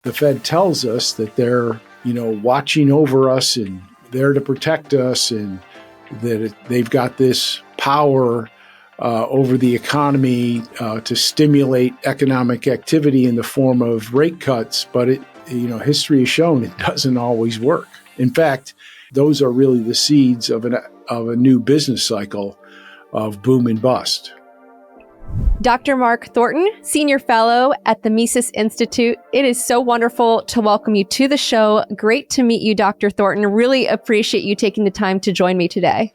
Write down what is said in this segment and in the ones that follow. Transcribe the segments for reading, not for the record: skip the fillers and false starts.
the Fed tells us that they're, watching over us and there to protect us, and that they've got this power over the economy to stimulate economic activity in the form of rate cuts. But history has shown it doesn't always work. In fact, those are really the seeds of a new business cycle of boom and bust. Dr. Mark Thornton, Senior Fellow at the Mises Institute. It is so wonderful to welcome you to the show. Great to meet you, Dr. Thornton. Really appreciate you taking the time to join me today.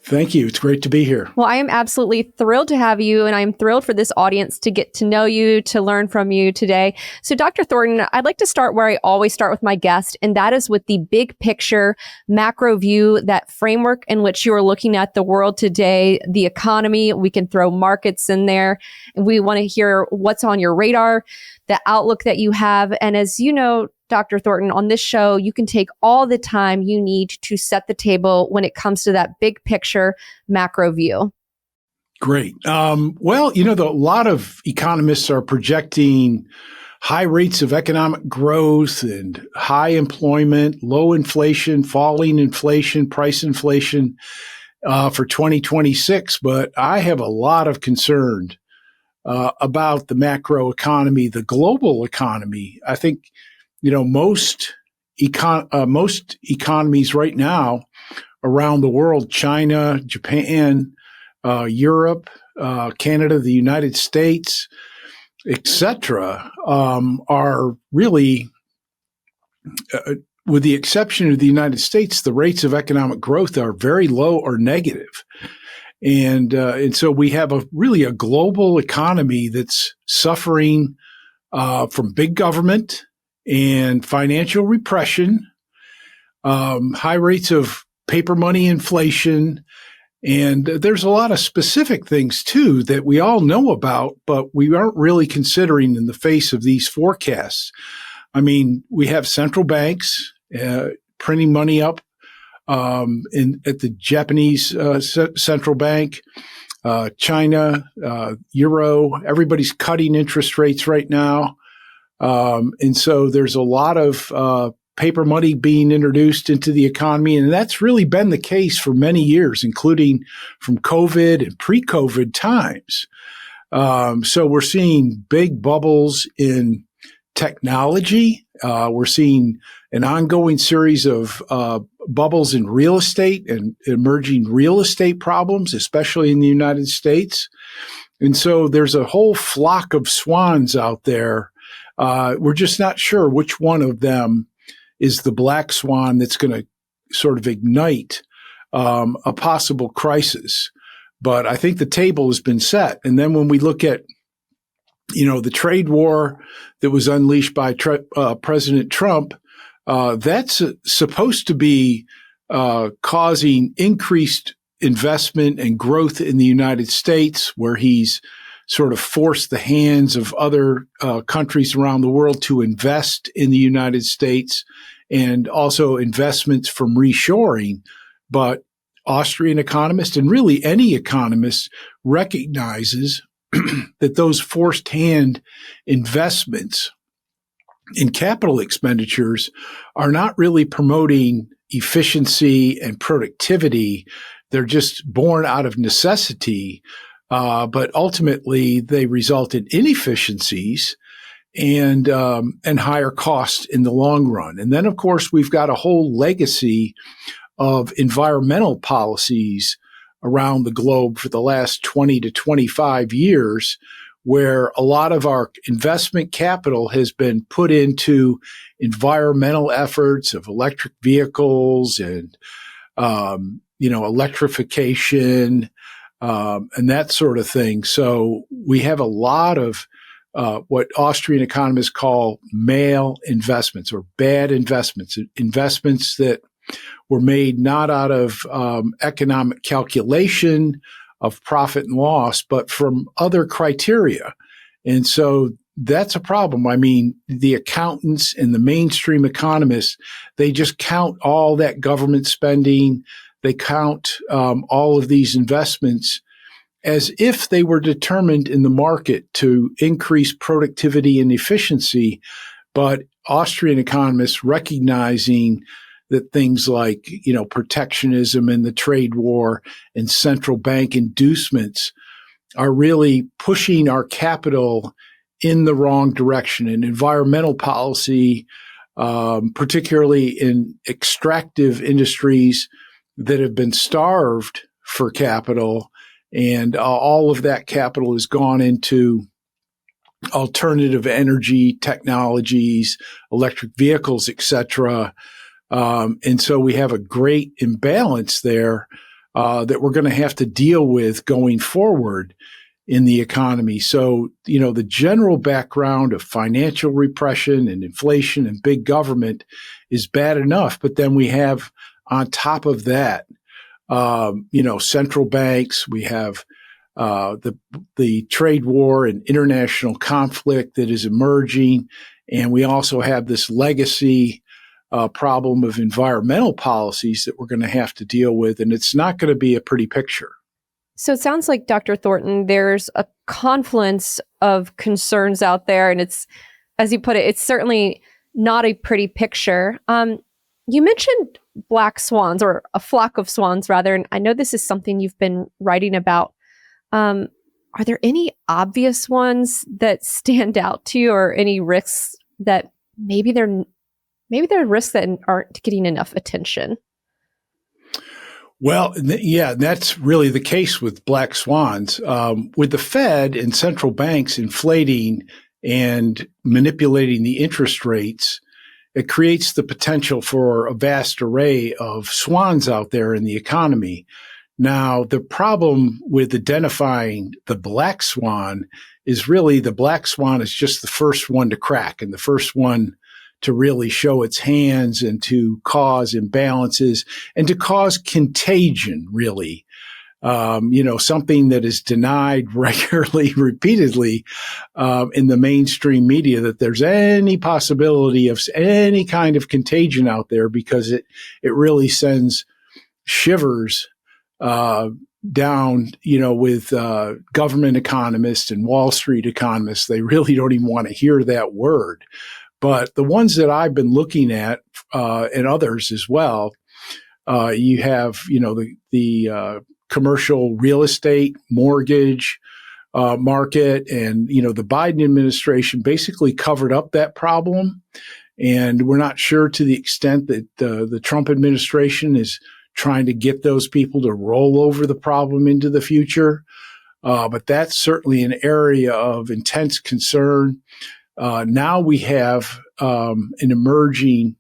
Thank you. It's great to be here. Well, I am absolutely thrilled to have you, and I'm thrilled for this audience to get to know you, to learn from you today. So, Dr. Thornton, I'd like to start where I always start with my guest, and that is with the big picture, macro view, that framework in which you are looking at the world today, the economy. We can throw markets in there, and we want to hear what's on your radar, the outlook that you have. And as you know, Dr. Thornton, on this show, you can take all the time you need to set the table when it comes to that big picture macro view. Great. A lot of economists are projecting high rates of economic growth and high employment, low inflation, falling inflation, price inflation for 2026. But I have a lot of concern about the macro economy, the global economy. I think most economies right now around the world, China, Japan, Europe, Canada, the United States, etc., are really, with the exception of the United States, the rates of economic growth are very low or negative. And so we have a global economy that's suffering from big government and financial repression, high rates of paper money inflation. And there's a lot of specific things, too, that we all know about, but we aren't really considering in the face of these forecasts. I mean, we have central banks printing money up at the Japanese central bank, China, Euro. Everybody's cutting interest rates right now. And so there's a lot of paper money being introduced into the economy. And that's really been the case for many years, including from COVID and pre-COVID times. So we're seeing big bubbles in technology. We're seeing an ongoing series of bubbles in real estate and emerging real estate problems, especially in the United States. And so there's a whole flock of swans out there. We're just not sure which one of them is the black swan that's going to sort of ignite a possible crisis. But I think the table has been set. And then when we look at, the trade war that was unleashed by President Trump, that's supposed to be causing increased investment and growth in the United States, where he's sort of forced the hands of other countries around the world to invest in the United States, and also investments from reshoring. But Austrian economists, and really any economist, recognizes that those forced hand investments in capital expenditures are not really promoting efficiency and productivity. They're just born out of necessity. But ultimately, they result in inefficiencies and higher costs in the long run. And then, of course, we've got a whole legacy of environmental policies around the globe for the last 20 to 25 years, where a lot of our investment capital has been put into environmental efforts of electric vehicles and, electrification, and that sort of thing. So we have a lot of what Austrian economists call malinvestments, or bad investments, investments that were made not out of economic calculation of profit and loss, but from other criteria. And so that's a problem. I mean, the accountants and the mainstream economists, they just count all that government spending. They count all of these investments as if they were determined in the market to increase productivity and efficiency. But Austrian economists recognizing that things like, protectionism and the trade war and central bank inducements are really pushing our capital in the wrong direction. And environmental policy, particularly in extractive industries that have been starved for capital, and all of that capital has gone into alternative energy technologies, electric vehicles, etc. And so we have a great imbalance there that we're going to have to deal with going forward in the economy. So, the general background of financial repression and inflation and big government is bad enough. But then we have on top of that, central banks, we have the trade war and international conflict that is emerging. And we also have this legacy problem of environmental policies that we're going to have to deal with. And it's not going to be a pretty picture. So it sounds like, Dr. Thornton, there's a confluence of concerns out there. And it's, as you put it, it's certainly not a pretty picture. You mentioned black swans, or a flock of swans, rather. And I know this is something you've been writing about. Are there any obvious ones that stand out to you, or any risks that maybe they're risks that aren't getting enough attention? Well, that's really the case with black swans. With the Fed and central banks inflating and manipulating the interest rates, it creates the potential for a vast array of swans out there in the economy. Now, the problem with identifying the black swan is really the black swan is just the first one to crack and the first one to really show its hands and to cause imbalances and to cause contagion, really. Something that is denied regularly, repeatedly, in the mainstream media, that there's any possibility of any kind of contagion out there, because it really sends shivers down, with government economists and Wall Street economists. They really don't even want to hear that word. But the ones that I've been looking at, and others as well, you have, the commercial real estate mortgage market, and, the Biden administration basically covered up that problem. And we're not sure to the extent that the Trump administration is trying to get those people to roll over the problem into the future. But that's certainly an area of intense concern. Now we have an emerging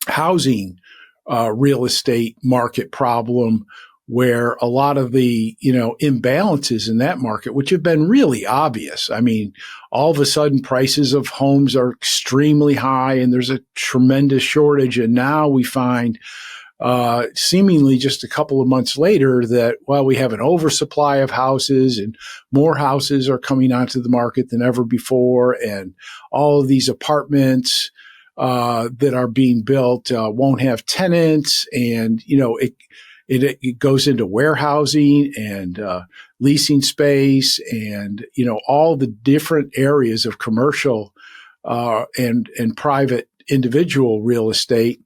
housing real estate market problem, where a lot of the, imbalances in that market, which have been really obvious. I mean, all of a sudden prices of homes are extremely high and there's a tremendous shortage. And now we find seemingly just a couple of months later that, we have an oversupply of houses and more houses are coming onto the market than ever before. And all of these apartments that are being built won't have tenants. And, it goes into warehousing and leasing space and, all the different areas of commercial and private individual real estate.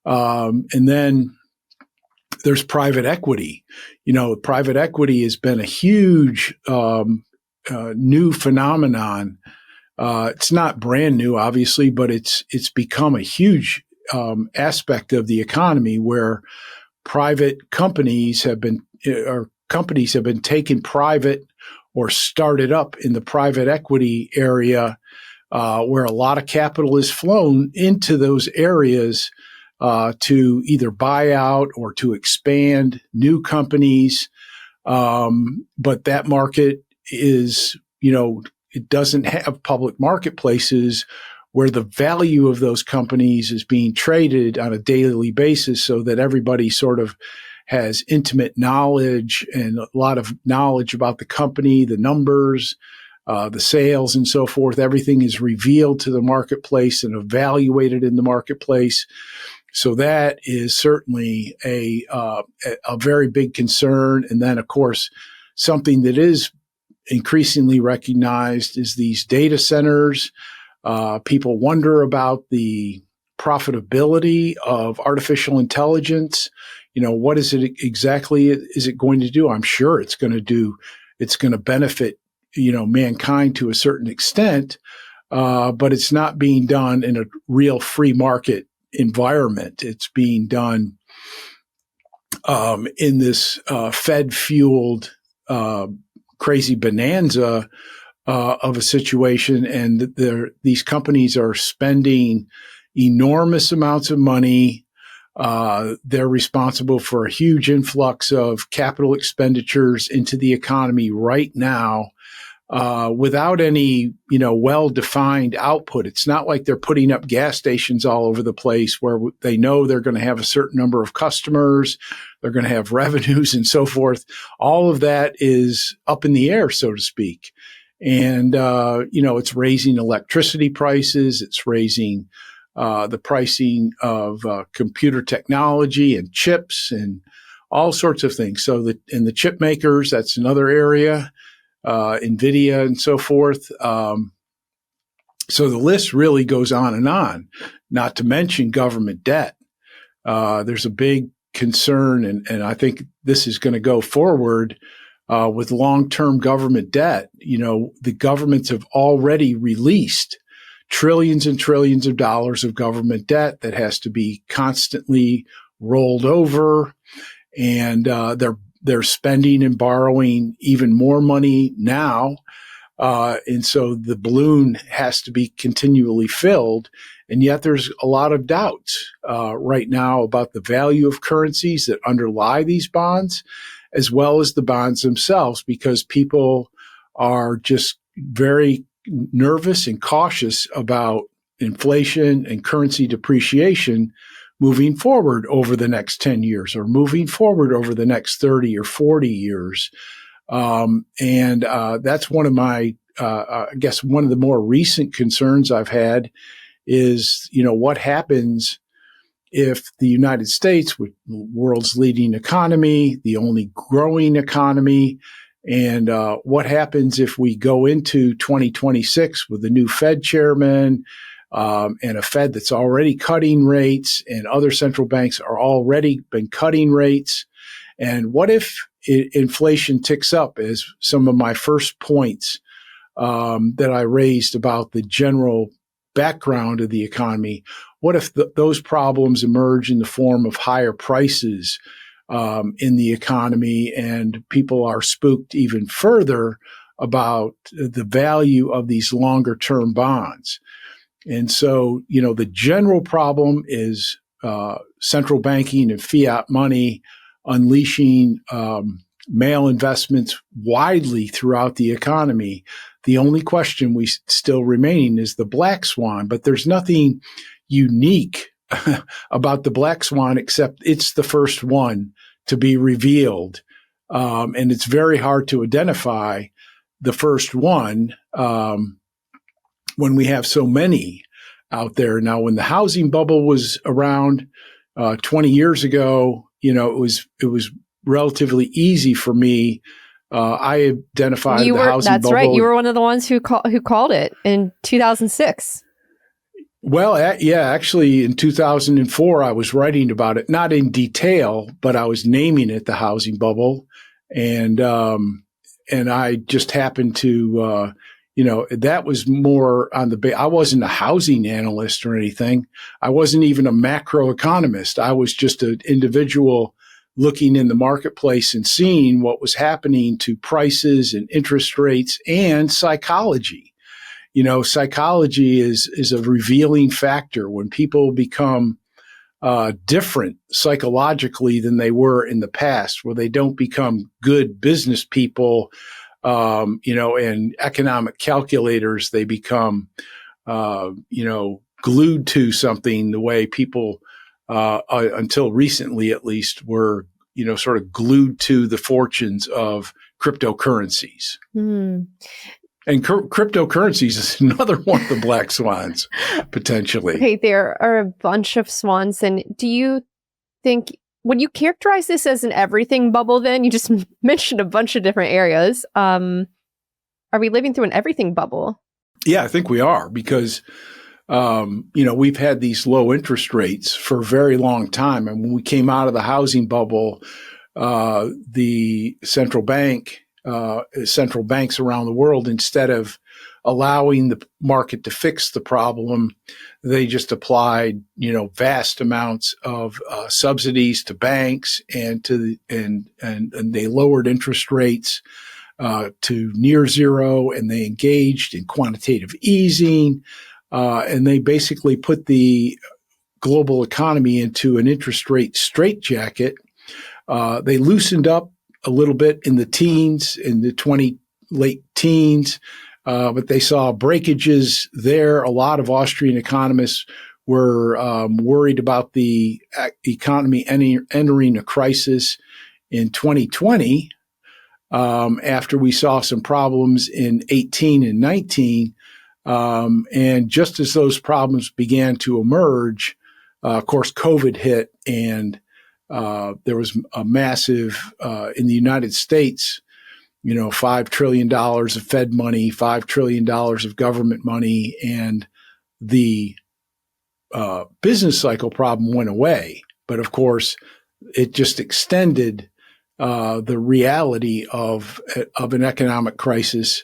And then there's private equity. Private equity has been a huge new phenomenon. It's not brand new, obviously, but it's become a huge aspect of the economy, where private companies have been taken private or started up in the private equity area, where a lot of capital is flown into those areas to either buy out or to expand new companies. But that market is, it doesn't have public marketplaces where the value of those companies is being traded on a daily basis, so that everybody sort of has intimate knowledge and a lot of knowledge about the company, the numbers, the sales and so forth. Everything is revealed to the marketplace and evaluated in the marketplace. So that is certainly a very big concern. And then, of course, something that is increasingly recognized is these data centers. People wonder about the profitability of artificial intelligence. What is it exactly is it going to do? I'm sure it's going to benefit, mankind to a certain extent, but it's not being done in a real free market environment. It's being done in this Fed-fueled crazy bonanza of a situation, and these companies are spending enormous amounts of money. They're responsible for a huge influx of capital expenditures into the economy right now, without any, well-defined output. It's not like they're putting up gas stations all over the place where they know they're going to have a certain number of customers, they're going to have revenues and so forth. All of that is up in the air, so to speak. And, it's raising electricity prices. It's raising the pricing of computer technology and chips and all sorts of things. So and the chip makers, that's another area, NVIDIA and so forth. So the list really goes on, not to mention government debt. There's a big concern, and I think this is going to go forward with long-term government debt. The governments have already released trillions and trillions of dollars of government debt that has to be constantly rolled over, and they're spending and borrowing even more money now. And so the balloon has to be continually filled. And yet there's a lot of doubts right now about the value of currencies that underlie these bonds, as well as the bonds themselves, because people are just very nervous and cautious about inflation and currency depreciation moving forward over the next 10 years or moving forward over the next 30 or 40 years. And that's one of my, I guess one of the more recent concerns I've had is, what happens if the United States, with the world's leading economy, the only growing economy, and what happens if we go into 2026 with a new Fed chairman, and a Fed that's already cutting rates, and other central banks are already been cutting rates? And what if inflation ticks up, as some of my first points that I raised about the general background of the economy? What if those problems emerge in the form of higher prices in the economy, and people are spooked even further about the value of these longer term bonds? And so, the general problem is central banking and fiat money unleashing malinvestments widely throughout the economy. The only question we still remain is the black swan, but there's nothing unique about the black swan except it's the first one to be revealed. And it's very hard to identify the first one when we have so many out there. Now, when the housing bubble was around 20 years ago, it was relatively easy for me. I identified the housing bubble. That's right. You were one of the ones who called it in 2006. Well, actually in 2004, I was writing about it, not in detail, but I was naming it the housing bubble. And I just happened to, that was more on I wasn't a housing analyst or anything. I wasn't even a macroeconomist. I was just an individual looking in the marketplace and seeing what was happening to prices and interest rates and psychology. Psychology is a revealing factor. When people become different psychologically than they were in the past, where they don't become good business people, and economic calculators, they become, glued to something the way people, until recently at least, were, sort of glued to the fortunes of cryptocurrencies. Mm. And cryptocurrencies is another one of the black swans, potentially. Okay, there are a bunch of swans. And do you think, would you characterize this as an everything bubble then? You just mentioned a bunch of different areas. Are we living through an everything bubble? Yeah, I think we are because, we've had these low interest rates for a very long time. And when we came out of the housing bubble, the central banks around the world, instead of allowing the market to fix the problem, they just applied, vast amounts of subsidies to banks and they lowered interest rates to near zero, and they engaged in quantitative easing, and they basically put the global economy into an interest rate straitjacket. They loosened up a little bit in the late teens, but they saw breakages there. A lot of Austrian economists were worried about the economy entering a crisis in 2020 after we saw some problems in 18 and 19. And just as those problems began to emerge, of course, COVID hit, and there was a massive, in the United States, $5 trillion of Fed money, $5 trillion of government money, and the business cycle problem went away. But of course, it just extended the reality of an economic crisis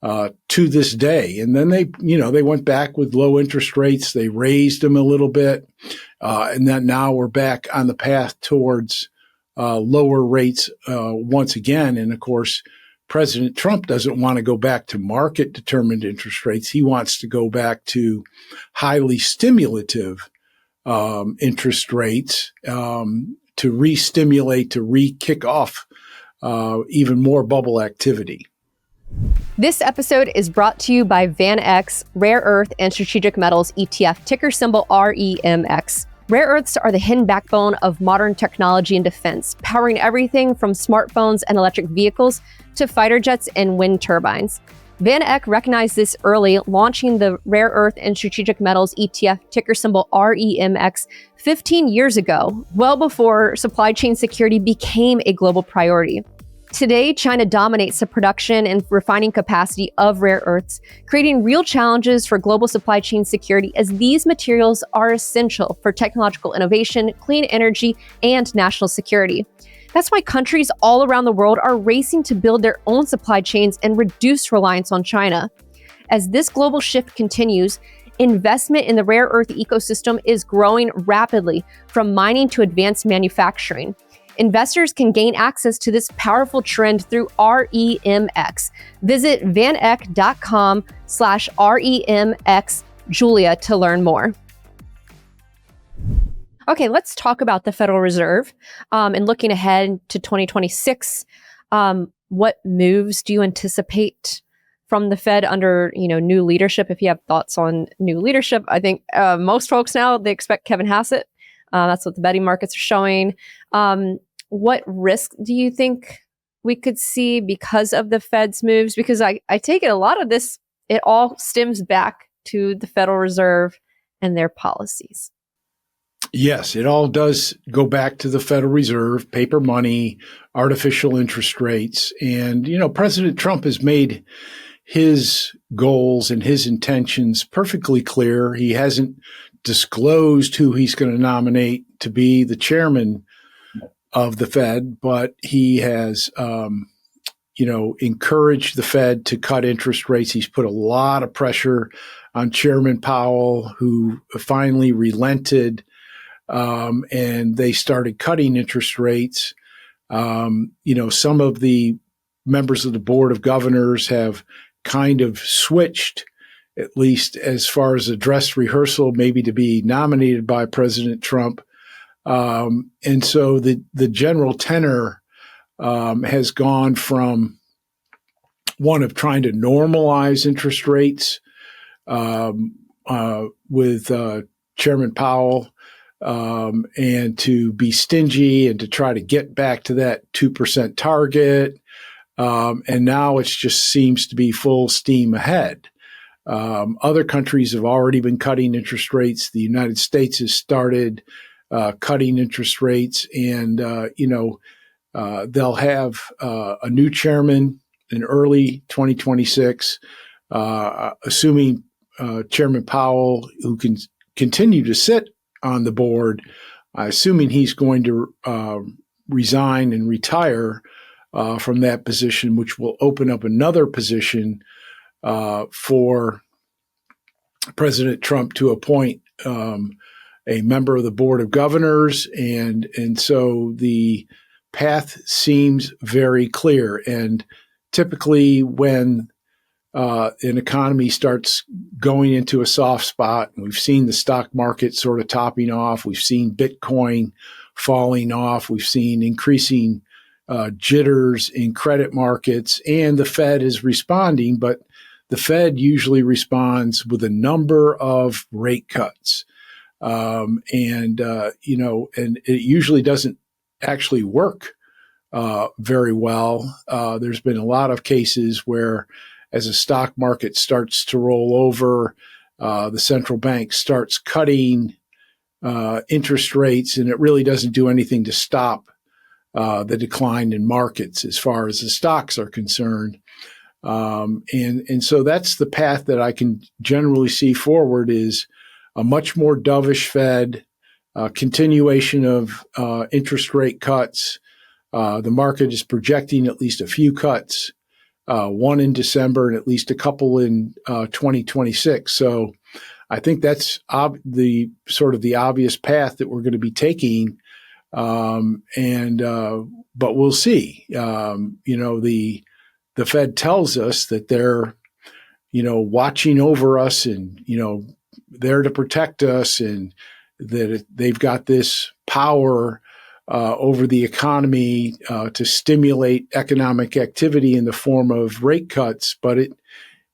to this day. And then they went back with low interest rates. They raised them a little bit. And then now we're back on the path towards lower rates once again. And of course, President Trump doesn't want to go back to market determined interest rates. He wants to go back to highly stimulative interest rates to re-stimulate, to re-kick off even more bubble activity. This episode is brought to you by VanEck, Rare Earth and Strategic Metals ETF, ticker symbol REMX. Rare earths are the hidden backbone of modern technology and defense, powering everything from smartphones and electric vehicles to fighter jets and wind turbines. VanEck recognized this early, launching the Rare Earth and Strategic Metals ETF, ticker symbol REMX, 15 years ago, well before supply chain security became a global priority. Today, China dominates the production and refining capacity of rare earths, creating real challenges for global supply chain security as these materials are essential for technological innovation, clean energy, and national security. That's why countries all around the world are racing to build their own supply chains and reduce reliance on China. As this global shift continues, investment in the rare earth ecosystem is growing rapidly, from mining to advanced manufacturing. Investors can gain access to this powerful trend through REMX. Visit vaneck.com/REMX Julia to learn more. Okay, let's talk about the Federal Reserve and looking ahead to 2026. What moves do you anticipate from the Fed under new leadership? If you have thoughts on new leadership, I think most folks now, they expect Kevin Hassett. That's what the betting markets are showing. What risk do you think we could see because of the Fed's moves? Because I take it a lot of this, it all stems back to the Federal Reserve and their policies. Yes, it all does go back to the Federal Reserve, paper money, artificial interest rates. And, President Trump has made his goals and his intentions perfectly clear. He hasn't disclosed who he's going to nominate to be the chairman of the Fed, but he has, encouraged the Fed to cut interest rates. He's put a lot of pressure on Chairman Powell, who finally relented, and they started cutting interest rates. Some of the members of the Board of Governors have kind of switched, at least as far as a dress rehearsal, maybe to be nominated by President Trump. And so the general tenor has gone from one of trying to normalize interest rates with Chairman Powell and to be stingy and to try to get back to that 2% target. And now it just seems to be full steam ahead. Other countries have already been cutting interest rates. The United States has started cutting interest rates, and they'll have a new chairman in early 2026. assuming Chairman Powell, who can continue to sit on the board, assuming he's going to resign and retire from that position, which will open up another position for President Trump to appoint a member of the Board of Governors. And so the path seems very clear. And typically when an economy starts going into a soft spot, and we've seen the stock market sort of topping off, we've seen Bitcoin falling off, we've seen increasing jitters in credit markets, and the Fed is responding, but the Fed usually responds with a number of rate cuts. And it usually doesn't actually work very well. There's been a lot of cases where as the stock market starts to roll over, the central bank starts cutting interest rates, and it really doesn't do anything to stop the decline in markets as far as the stocks are concerned. And so that's the path that I can generally see forward, is a much more dovish Fed, continuation of interest rate cuts. The market is projecting at least a few cuts, one in December and at least a couple in 2026. So I think that's the sort of the obvious path that we're going to be taking. But we'll see. The Fed tells us that they're, watching over us and, there to protect us, and that they've got this power over the economy to stimulate economic activity in the form of rate cuts. But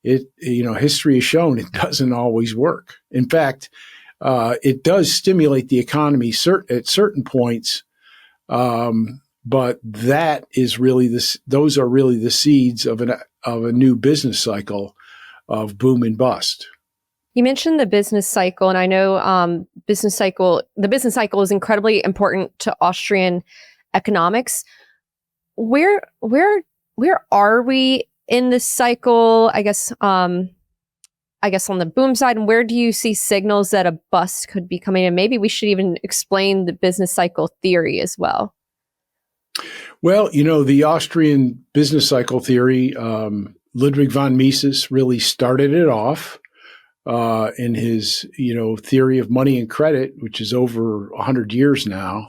history has shown it doesn't always work. In fact, it does stimulate the economy at certain points, but that is really those are really the seeds of a new business cycle of boom and bust. You mentioned the business cycle, and I know the business cycle is incredibly important to Austrian economics. Where are we in this cycle? I guess on the boom side, and where do you see signals that a bust could be coming in? Maybe we should even explain the business cycle theory as well. Well, the Austrian Business Cycle Theory, Ludwig von Mises really started it off in his, theory of money and credit, which is over 100 years now.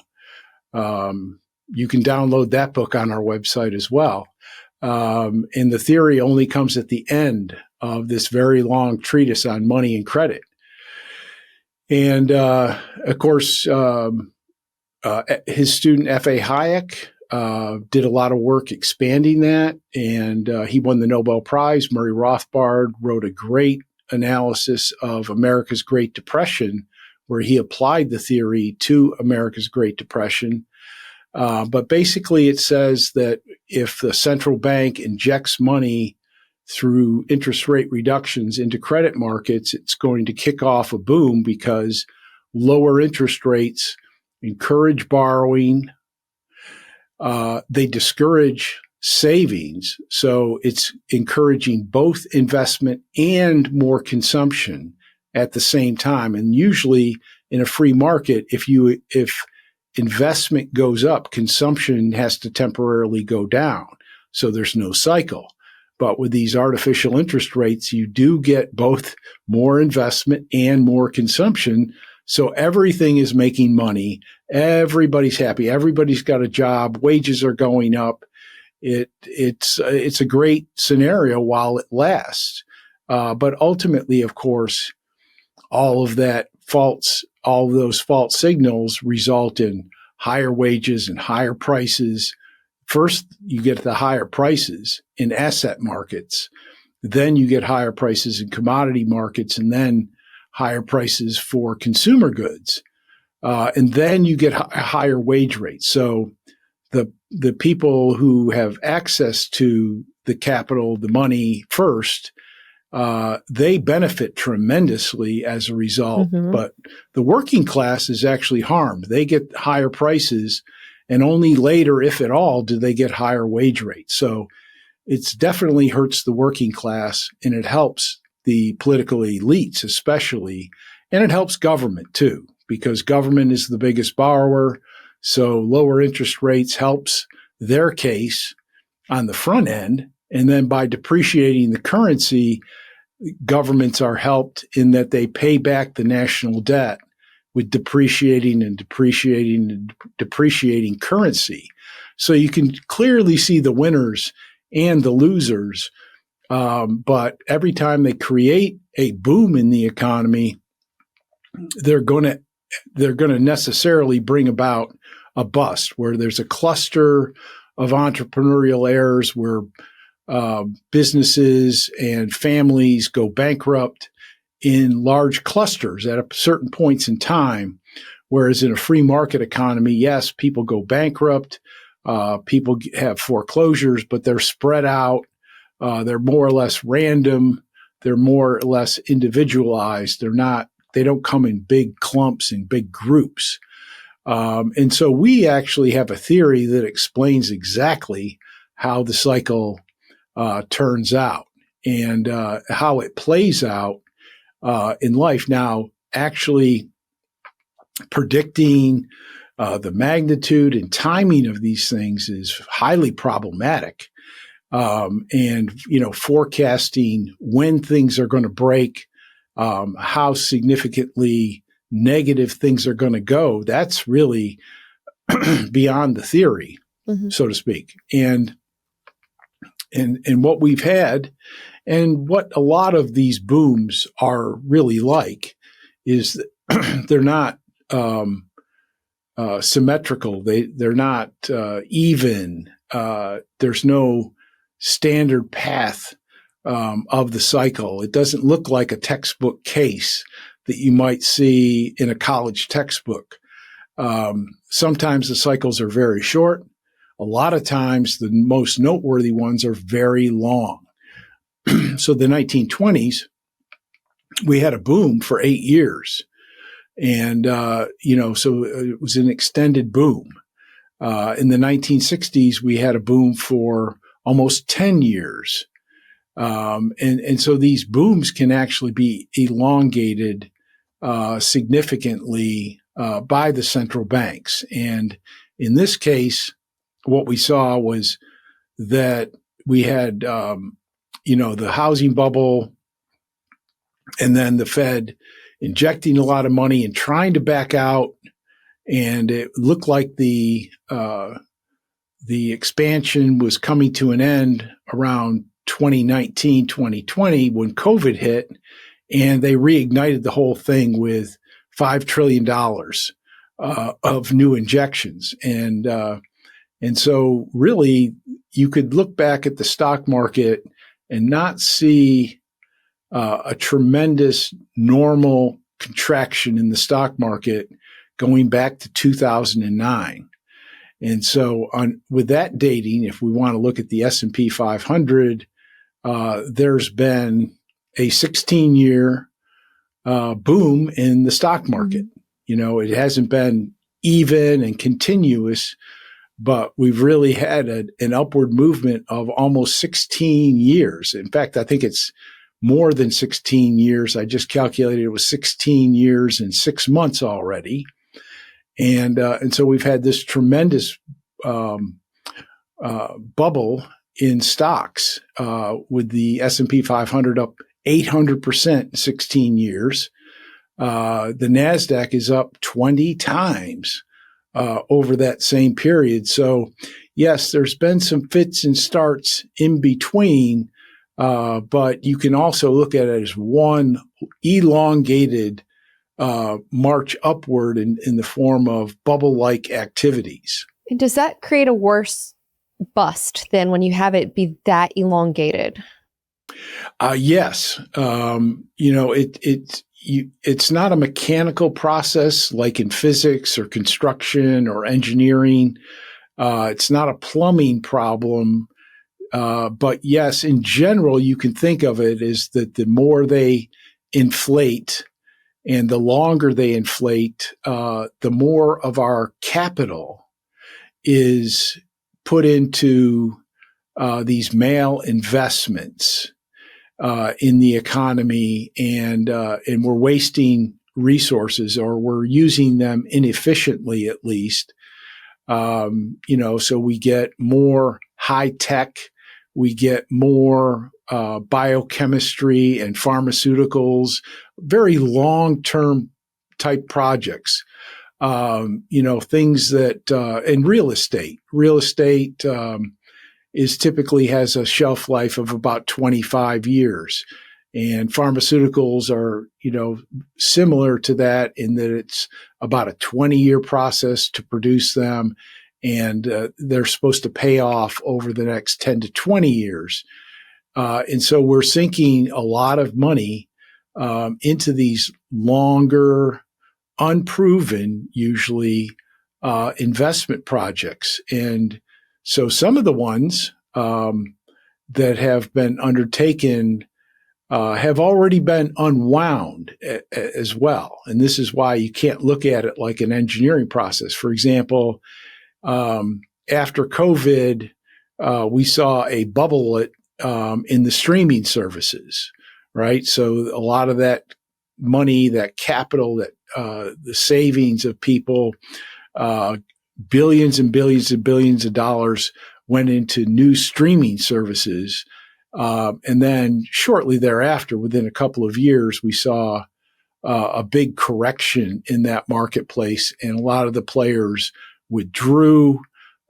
You can download that book on our website as well. And the theory only comes at the end of this very long treatise on money and credit. And, of course, his student F.A. Hayek did a lot of work expanding that, and he won the Nobel Prize. Murray Rothbard wrote a great analysis of America's Great Depression, where he applied the theory to America's Great Depression. But basically it says that if the central bank injects money through interest rate reductions into credit markets, it's going to kick off a boom, because lower interest rates encourage borrowing. They discourage savings. So it's encouraging both investment and more consumption at the same time. And usually in a free market, if investment goes up, consumption has to temporarily go down. So there's no cycle. But with these artificial interest rates, you do get both more investment and more consumption. So everything is making money. Everybody's happy. Everybody's got a job. Wages are going up. It's a great scenario while it lasts. But ultimately, of course, all of those false signals result in higher wages and higher prices. First, you get the higher prices in asset markets. Then you get higher prices in commodity markets, and then higher prices for consumer goods. And then you get higher wage rates. So the people who have access to the capital, the money first, they benefit tremendously as a result. Mm-hmm. But the working class is actually harmed. They get higher prices, and only later, if at all, do they get higher wage rates. So It definitely hurts the working class, and it helps the political elites especially, and it helps government too, because government is the biggest borrower. So lower interest rates helps their case on the front end. And then by depreciating the currency, governments are helped in that they pay back the national debt with depreciating currency. So you can clearly see the winners and the losers. But every time they create a boom in the economy, they're going to necessarily bring about a bust where there's a cluster of entrepreneurial errors where businesses and families go bankrupt in large clusters at certain points in time. Whereas in a free market economy, yes, people go bankrupt, people have foreclosures, but they're spread out. They're more or less random. They're more or less individualized. They don't come in big clumps and big groups. And so we actually have a theory that explains exactly how the cycle turns out and how it plays out in life. Now, actually predicting the magnitude and timing of these things is highly problematic. And, forecasting when things are going to break, how significantly negative things are going to go, that's really beyond the theory, so to speak. And what we've had and what a lot of these booms are really like is that they're not symmetrical. They're not even. There's no standard path of the cycle. It doesn't look like a textbook case that you might see in a college textbook. Sometimes the cycles are very short. A lot of times the most noteworthy ones are very long. So the 1920s, we had a boom for 8 years. And, so it was an extended boom. In the 1960s, we had a boom for almost 10 years. And so these booms can actually be elongated significantly by the central banks. And in this case, what we saw was that we had, the housing bubble and then the Fed injecting a lot of money and trying to back out. And it looked like the expansion was coming to an end around 2019, 2020 when COVID hit, and they reignited the whole thing with $5 trillion of new injections. And so really you could look back at the stock market and not see a tremendous normal contraction in the stock market going back to 2009. And so with that dating, if we want to look at the S&P 500, there's been a 16-year boom in the stock market. It hasn't been even and continuous, but we've really had an upward movement of almost 16 years. In fact, I think it's more than 16 years. I just calculated it was 16 years and 6 months already. And so we've had this tremendous bubble in stocks with the S&P 500 up 800% in 16 years. The NASDAQ is up 20 times over that same period. So, yes, there's been some fits and starts in between, but you can also look at it as one elongated march upward in the form of bubble-like activities. And does that create a worse bust than when you have it be that elongated? Yes. It's not a mechanical process like in physics or construction or engineering. It's not a plumbing problem. But yes, in general, you can think of it as that the more they inflate and the longer they inflate, the more of our capital is put into these malinvestments in the economy, and we're wasting resources, or we're using them inefficiently, at least. So we get more high tech, we get more biochemistry and pharmaceuticals, very long-term type projects. Things that, and real estate is typically has a shelf life of about 25 years. And pharmaceuticals are, similar to that in that it's about a 20-year process to produce them. And they're supposed to pay off over the next 10 to 20 years. And so we're sinking a lot of money into these longer, unproven, usually, investment projects. And so some of the ones that have been undertaken have already been unwound as well. And this is why you can't look at it like an engineering process. For example, after COVID, we saw a bubble in the streaming services, right? So a lot of that money, that capital, that the savings of people, billions and billions and billions of dollars went into new streaming services. And then shortly thereafter, within a couple of years, we saw a big correction in that marketplace, and a lot of the players withdrew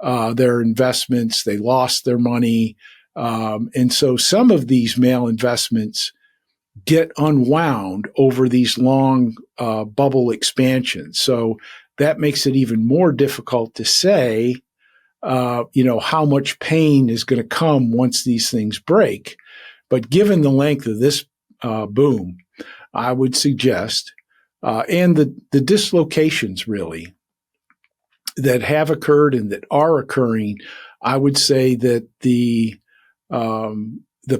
their investments. They lost their money. And so some of these malinvestments get unwound over these long bubble expansions. So that makes it even more difficult to say, how much pain is going to come once these things break. But given the length of this boom, I would suggest, and the dislocations really that have occurred and that are occurring, I would say that the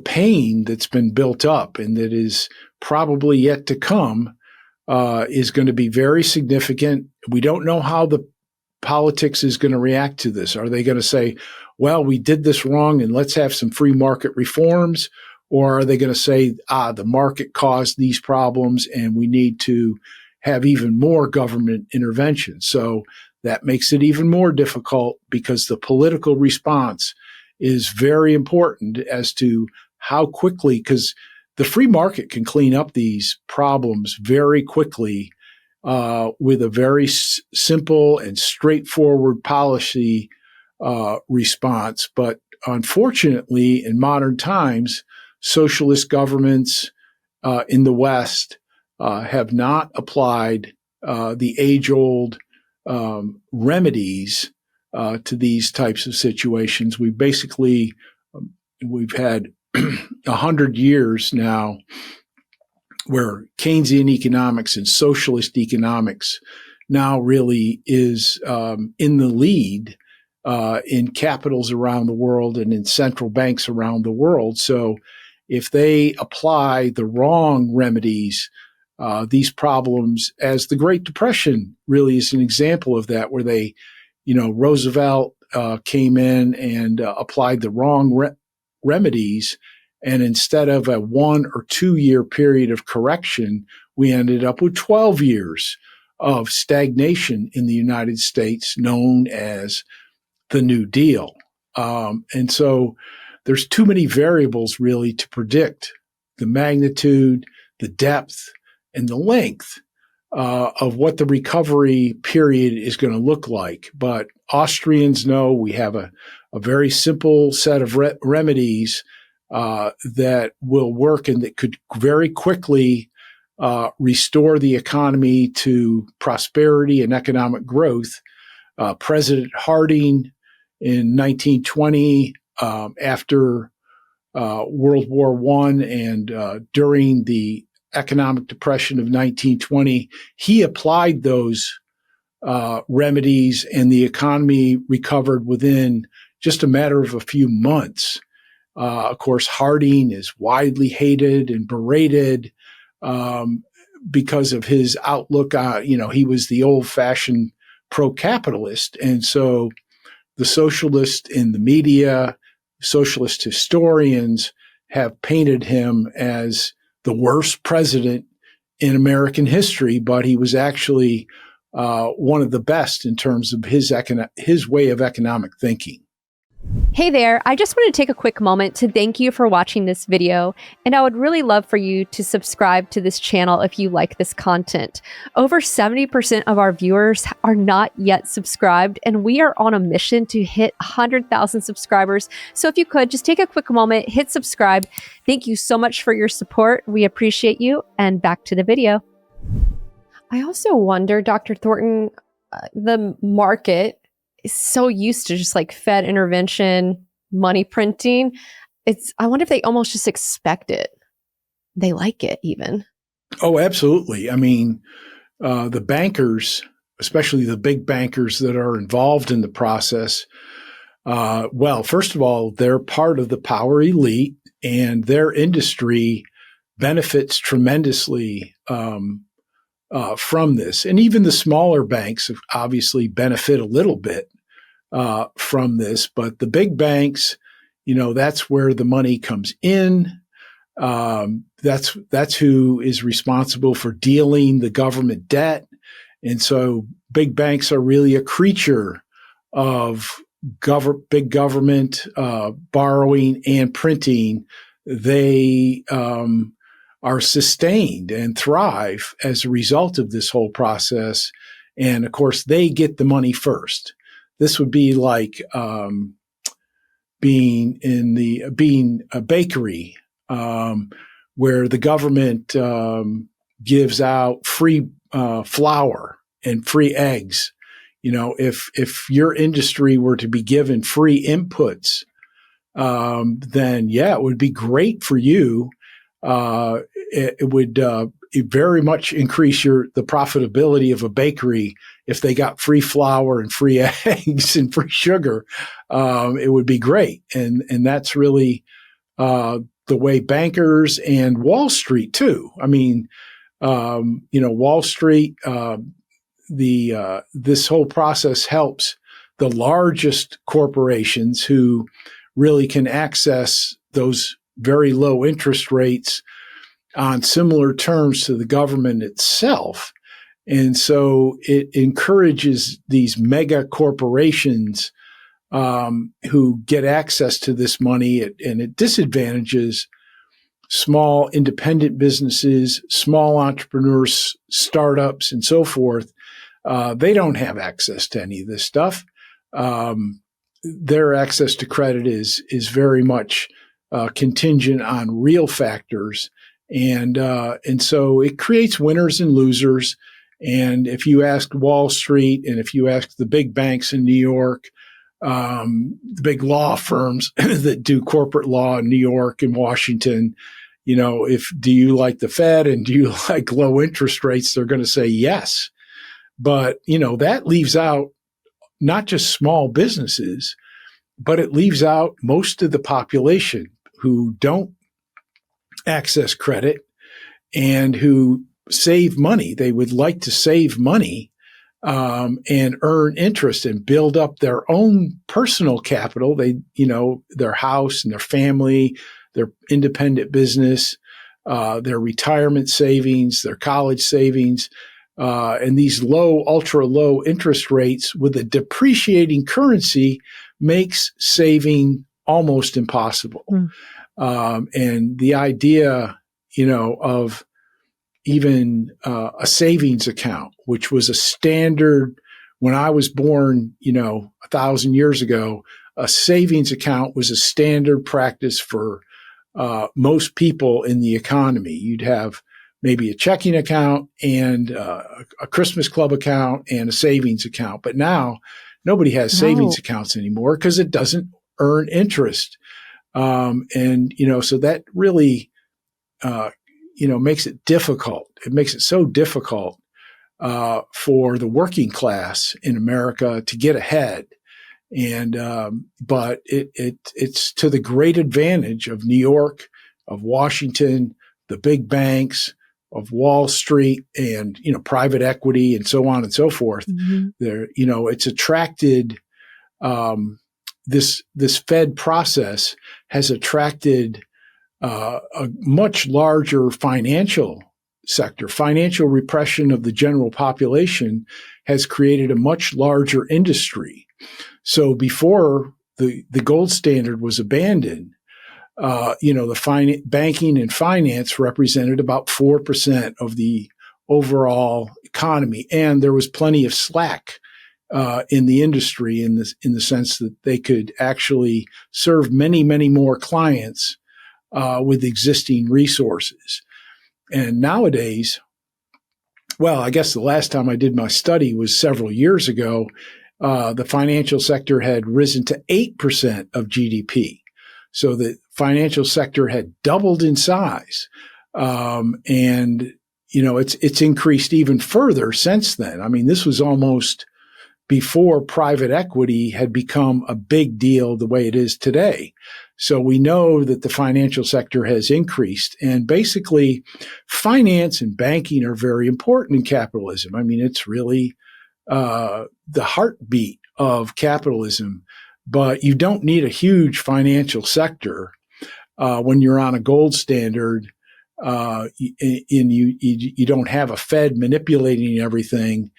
pain that's been built up and that is probably yet to come is going to be very significant. We don't know how the politics is going to react to this. Are they going to say, well, we did this wrong and let's have some free market reforms? Or are they going to say, the market caused these problems and we need to have even more government intervention? So that makes it even more difficult, because the political response is very important as to how quickly, because the free market can clean up these problems very quickly with a very simple and straightforward policy response. But unfortunately, in modern times, socialist governments in the West have not applied the age-old remedies to these types of situations. We've had 100 years now where Keynesian economics and socialist economics now really is in the lead in capitals around the world and in central banks around the world. So if they apply the wrong remedies, these problems, as the Great Depression really is an example of that, where they, Roosevelt came in and applied the wrong remedies. And instead of a 1 or 2 year period of correction, we ended up with 12 years of stagnation in the United States, known as the New Deal. And so there's too many variables really to predict the magnitude, the depth, and the length of what the recovery period is going to look like. But Austrians know we have a very simple set of remedies that will work and that could very quickly restore the economy to prosperity and economic growth. President Harding in 1920, after World War I and during the economic depression of 1920, he applied those remedies, and the economy recovered within just a matter of a few months. Of course, Harding is widely hated and berated because of his outlook. He was the old-fashioned pro-capitalist. And so the socialists in the media, socialist historians have painted him as the worst president in American history, but he was actually one of the best in terms of his way of economic thinking. Hey there, I just want to take a quick moment to thank you for watching this video, and I would really love for you to subscribe to this channel if you like this content. Over 70% of our viewers are not yet subscribed, and we are on a mission to hit 100,000 subscribers. So if you could, just take a quick moment, hit subscribe. Thank you so much for your support. We appreciate you, and back to the video. I also wonder, Dr. Thornton, the market is so used to just like Fed intervention, money printing. I wonder if they almost just expect it. They like it even. Oh, absolutely. I mean, the bankers, especially the big bankers that are involved in the process, well, first of all, they're part of the power elite, and their industry benefits tremendously from this. And even the smaller banks obviously benefit a little bit from this. But the big banks, that's where the money comes in. That's who is responsible for dealing the government debt. And so big banks are really a creature of big government borrowing and printing. They are sustained and thrive as a result of this whole process. And of course, they get the money first. This would be like being a bakery where the government gives out free flour and free eggs. If your industry were to be given free inputs, then yeah, it would be great for you. It would very much increase the profitability of a bakery if they got free flour and free eggs and free sugar. It would be great, and that's really the way bankers and Wall Street too. I mean, Wall Street. This whole process helps the largest corporations who really can access those very low interest rates on similar terms to the government itself. And so it encourages these mega corporations who get access to this money, and it disadvantages small independent businesses, small entrepreneurs, startups, and so forth. They don't have access to any of this stuff. Their access to credit is very much contingent on real factors, and so it creates winners and losers. And if you ask Wall Street, and if you ask the big banks in New York, the big law firms that do corporate law in New York and Washington, do you like the Fed and do you like low interest rates? They're going to say yes. But, that leaves out not just small businesses, but it leaves out most of the population who don't access credit and who save money. They would like to save money and earn interest and build up their own personal capital. Their house and their family, their independent business, their retirement savings, their college savings. And these ultra low interest rates with a depreciating currency makes saving almost impossible. And the idea, of even a savings account, which was a standard when I was born, 1,000 years ago, a savings account was a standard practice for most people in the economy. You'd have maybe a checking account and a Christmas club account and a savings account. But now nobody has savings accounts anymore because it doesn't earn interest. So that really, makes it difficult. It makes it so difficult for the working class in America to get ahead. And but it's to the great advantage of New York, of Washington, the big banks, of Wall Street, and private equity, and so on and so forth. Mm-hmm. It's attracted this Fed process has attracted a much larger financial sector. Financial repression of the general population has created a much larger industry. So before the gold standard was abandoned, banking and finance represented about 4% of the overall economy, and there was plenty of slack in the industry in the sense that they could actually serve many, many more clients with existing resources. And nowadays, well, I guess the last time I did my study was several years ago. The financial sector had risen to 8% of GDP. So the financial sector had doubled in size. And, it's increased even further since then. I mean, this was almost before private equity had become a big deal the way it is today. So we know that the financial sector has increased, and basically finance and banking are very important in capitalism. I mean, it's really the heartbeat of capitalism, but you don't need a huge financial sector when you're on a gold standard, and you don't have a Fed manipulating everything,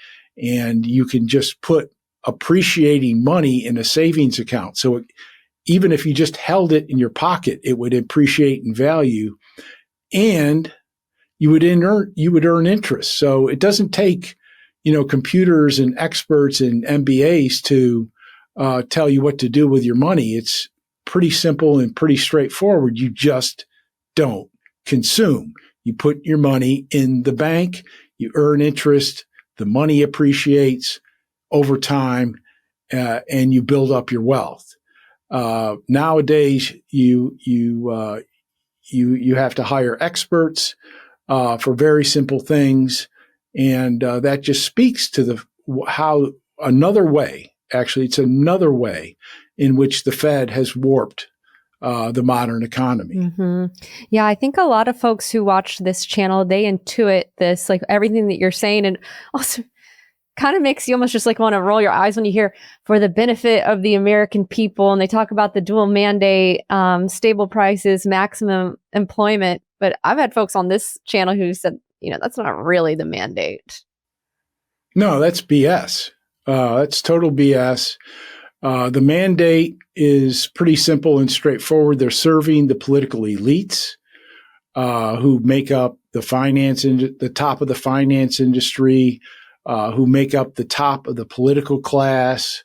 and you can just put appreciating money in a savings account. So even if you just held it in your pocket, it would appreciate in value, and you would earn interest. So it doesn't take, computers and experts and MBAs to tell you what to do with your money. It's pretty simple and pretty straightforward. You just don't consume. You put your money in the bank, you earn interest, the money appreciates over time, and you build up your wealth. Nowadays, you have to hire experts for very simple things, and that just speaks to how another way. Actually, it's another way in which the Fed has warped the modern economy. Mm-hmm. Yeah, I think a lot of folks who watch this channel, they intuit this, like everything that you're saying, and also kind of makes you almost just like want to roll your eyes when you hear for the benefit of the American people, and they talk about the dual mandate, stable prices, maximum employment. But I've had folks on this channel who said, that's not really the mandate. No, that's BS. That's total BS. The mandate is pretty simple and straightforward. They're serving the political elites who make up the top of the finance industry, who make up the top of the political class.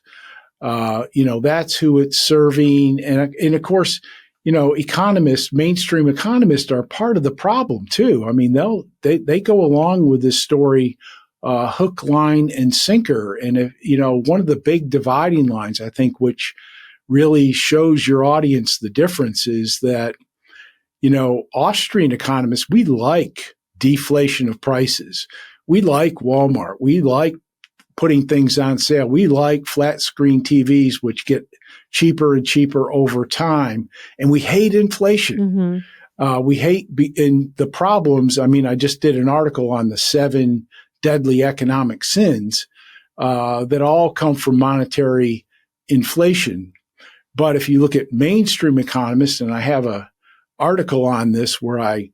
That's who it's serving. And of course, mainstream economists are part of the problem too. I mean, they go along with this story hook, line, and sinker. And if, one of the big dividing lines, I think, which really shows your audience the difference is that, Austrian economists, we like deflation of prices. We like Walmart. We like putting things on sale. We like flat screen TVs, which get cheaper and cheaper over time. And we hate inflation. Mm-hmm. We hate and the problems. I mean, I just did an article on the 7 deadly economic sins that all come from monetary inflation. But if you look at mainstream economists, and I have an article on this where I,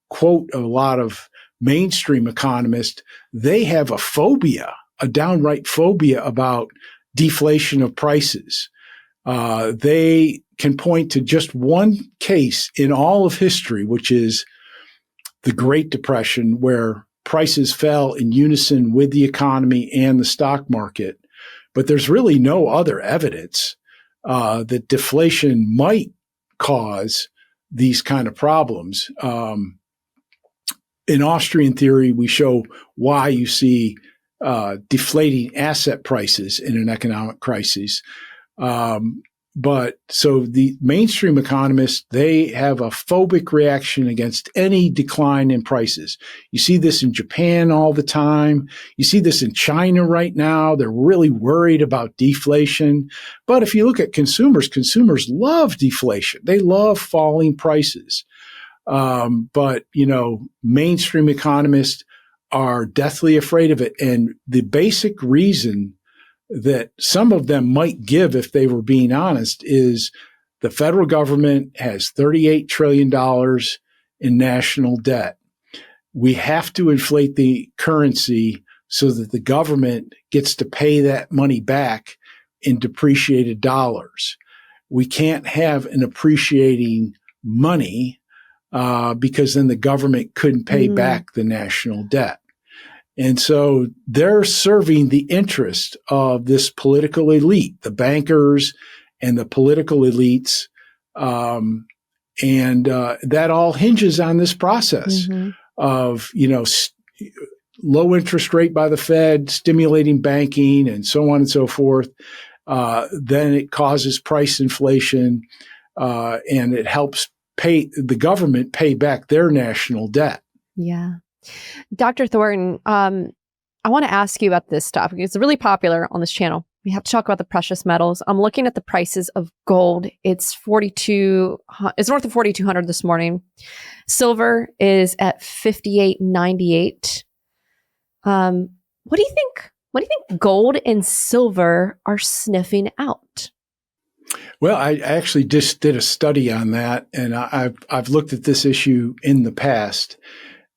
quote a lot of mainstream economists, they have a downright phobia about deflation of prices. They can point to just one case in all of history, which is the Great Depression, where prices fell in unison with the economy and the stock market. But there's really no other evidence that deflation might cause these kind of problems. In Austrian theory, we show why you see deflating asset prices in an economic crisis. But so the mainstream economists, they have a phobic reaction against any decline in prices. You see this in Japan all the time. You see this in China right now. They're really worried about deflation. But if you look at consumers love deflation. They love falling prices. But, mainstream economists are deathly afraid of it. And the basic reason that some of them might give if they were being honest is the federal government has $38 trillion in national debt. We have to inflate the currency so that the government gets to pay that money back in depreciated dollars. We can't have an appreciating money because then the government couldn't pay back the national debt. And so they're serving the interest of this political elite, the bankers and the political elites. And that all hinges on this process of, low interest rate by the Fed, stimulating banking and so on and so forth. Then it causes price inflation, and it helps the government pay back their national debt. Yeah. Dr. Thornton, I want to ask you about this topic. It's really popular on this channel. We have to talk about the precious metals. I'm looking at the prices of gold. It's north of 4,200 this morning. Silver is at 58.98. What do you think? What do you think gold and silver are sniffing out? Well, I actually just did a study on that, and I've looked at this issue in the past.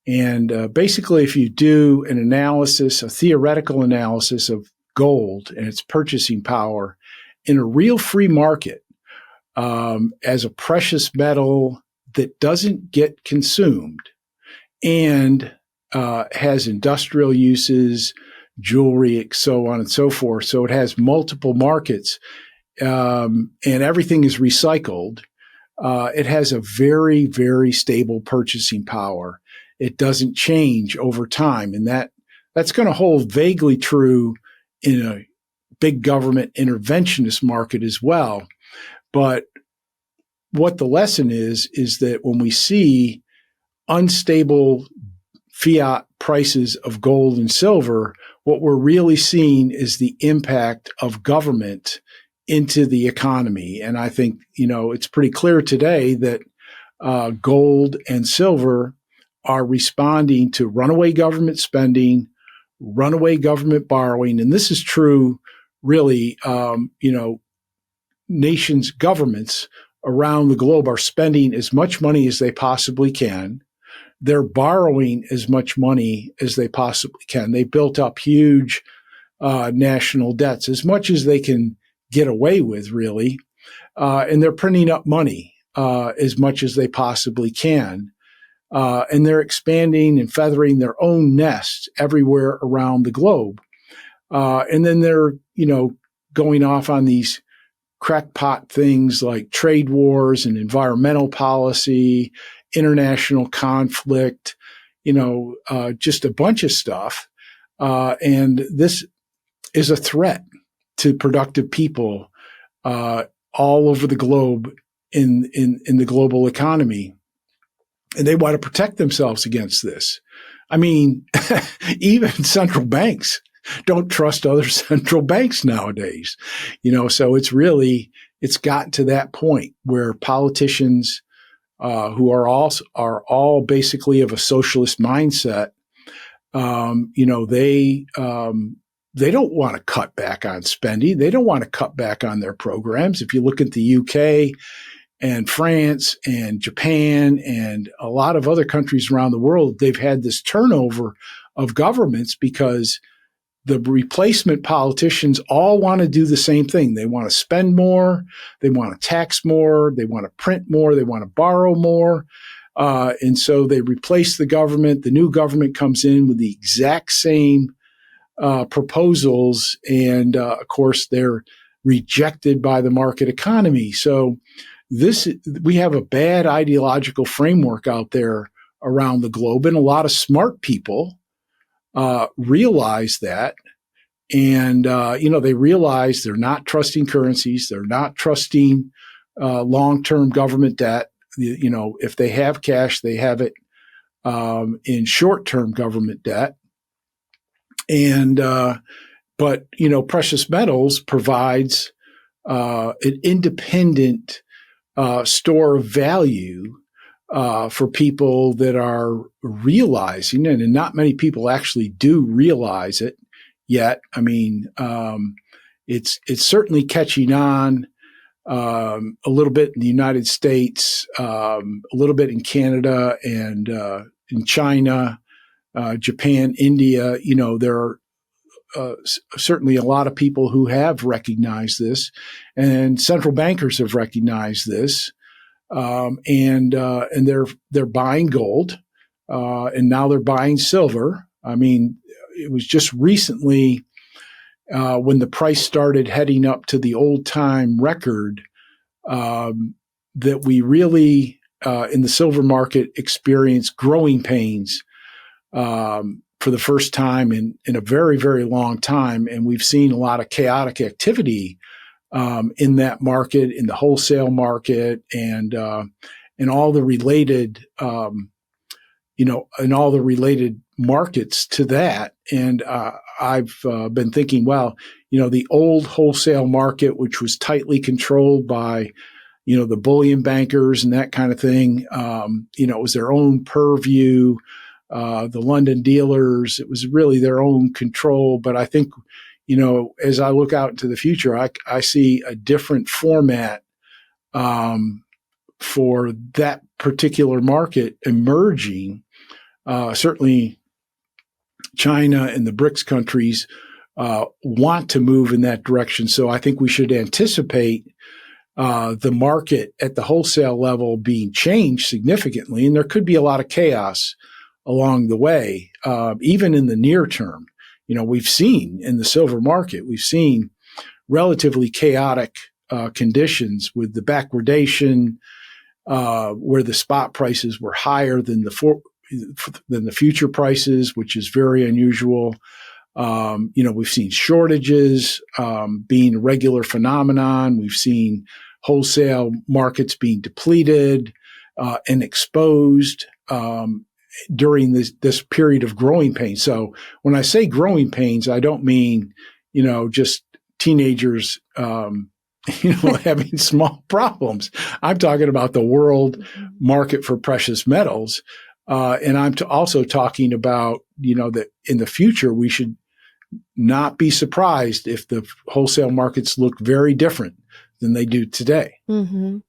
And basically, if you do an analysis, a theoretical analysis of gold and its purchasing power in a real free market as a precious metal that doesn't get consumed and has industrial uses, jewelry, so on and so forth. So it has multiple markets and everything is recycled. It has a very, very stable purchasing power. It doesn't change over time. And that's going to hold vaguely true in a big government interventionist market as well. But what the lesson is that when we see unstable fiat prices of gold and silver, what we're really seeing is the impact of government into the economy. And I think, it's pretty clear today that gold and silver are responding to runaway government spending, runaway government borrowing. And this is true, really, nations, governments around the globe are spending as much money as they possibly can. They're borrowing as much money as they possibly can. They built up huge national debts, as much as they can get away with, really. And they're printing up money as much as they possibly can. And they're expanding and feathering their own nests everywhere around the globe. And then they're, going off on these crackpot things like trade wars and environmental policy, international conflict, just a bunch of stuff. And this is a threat to productive people all over the globe in the global economy. And they want to protect themselves against this. I mean, even central banks don't trust other central banks nowadays. So it's gotten to that point where politicians who are all basically of a socialist mindset, they don't want to cut back on spending. They don't want to cut back on their programs. If you look at the UK and France and Japan and a lot of other countries around the world, they've had this turnover of governments because the replacement politicians all want to do the same thing. They want to spend more. They want to tax more. They want to print more. They want to borrow more. And so they replace the government. The new government comes in with the exact same proposals. And of course, they're rejected by the market economy. So we have a bad ideological framework out there around the globe. And a lot of smart people realize that. And, they realize they're not trusting currencies. They're not trusting long-term government debt. If they have cash, they have it in short-term government debt. And, but precious metals provides an independent store of value for people that are realizing it, and not many people actually do realize it yet. I mean, It's certainly catching on a little bit in the United States, a little bit in Canada and in China, Japan, India. There are certainly a lot of people who have recognized this, and central bankers have recognized this, and they're buying gold, and now they're buying silver. I mean, it was just recently when the price started heading up to the old-time record that we really, in the silver market, experienced growing pains for the first time in a very, very long time. And we've seen a lot of chaotic activity in that market, in the wholesale market, and all the related, and all the related markets to that. And I've been thinking, well, the old wholesale market, which was tightly controlled by, the bullion bankers and that kind of thing, it was their own purview. The London dealers, it was really their own control. But I think, as I look out into the future, I see a different format for that particular market emerging. Certainly, China and the BRICS countries want to move in that direction. So I think we should anticipate the market at the wholesale level being changed significantly. And there could be a lot of chaos along the way, even in the near term. We've seen in the silver market, we've seen relatively chaotic conditions with the backwardation, where the spot prices were higher than the future prices, which is very unusual. We've seen shortages being a regular phenomenon. We've seen wholesale markets being depleted and exposed during this period of growing pains. So when I say growing pains, I don't mean, just teenagers, having small problems. I'm talking about the world market for precious metals. And I'm also talking about, that in the future, we should not be surprised if the wholesale markets look very different than they do today. Mm-hmm.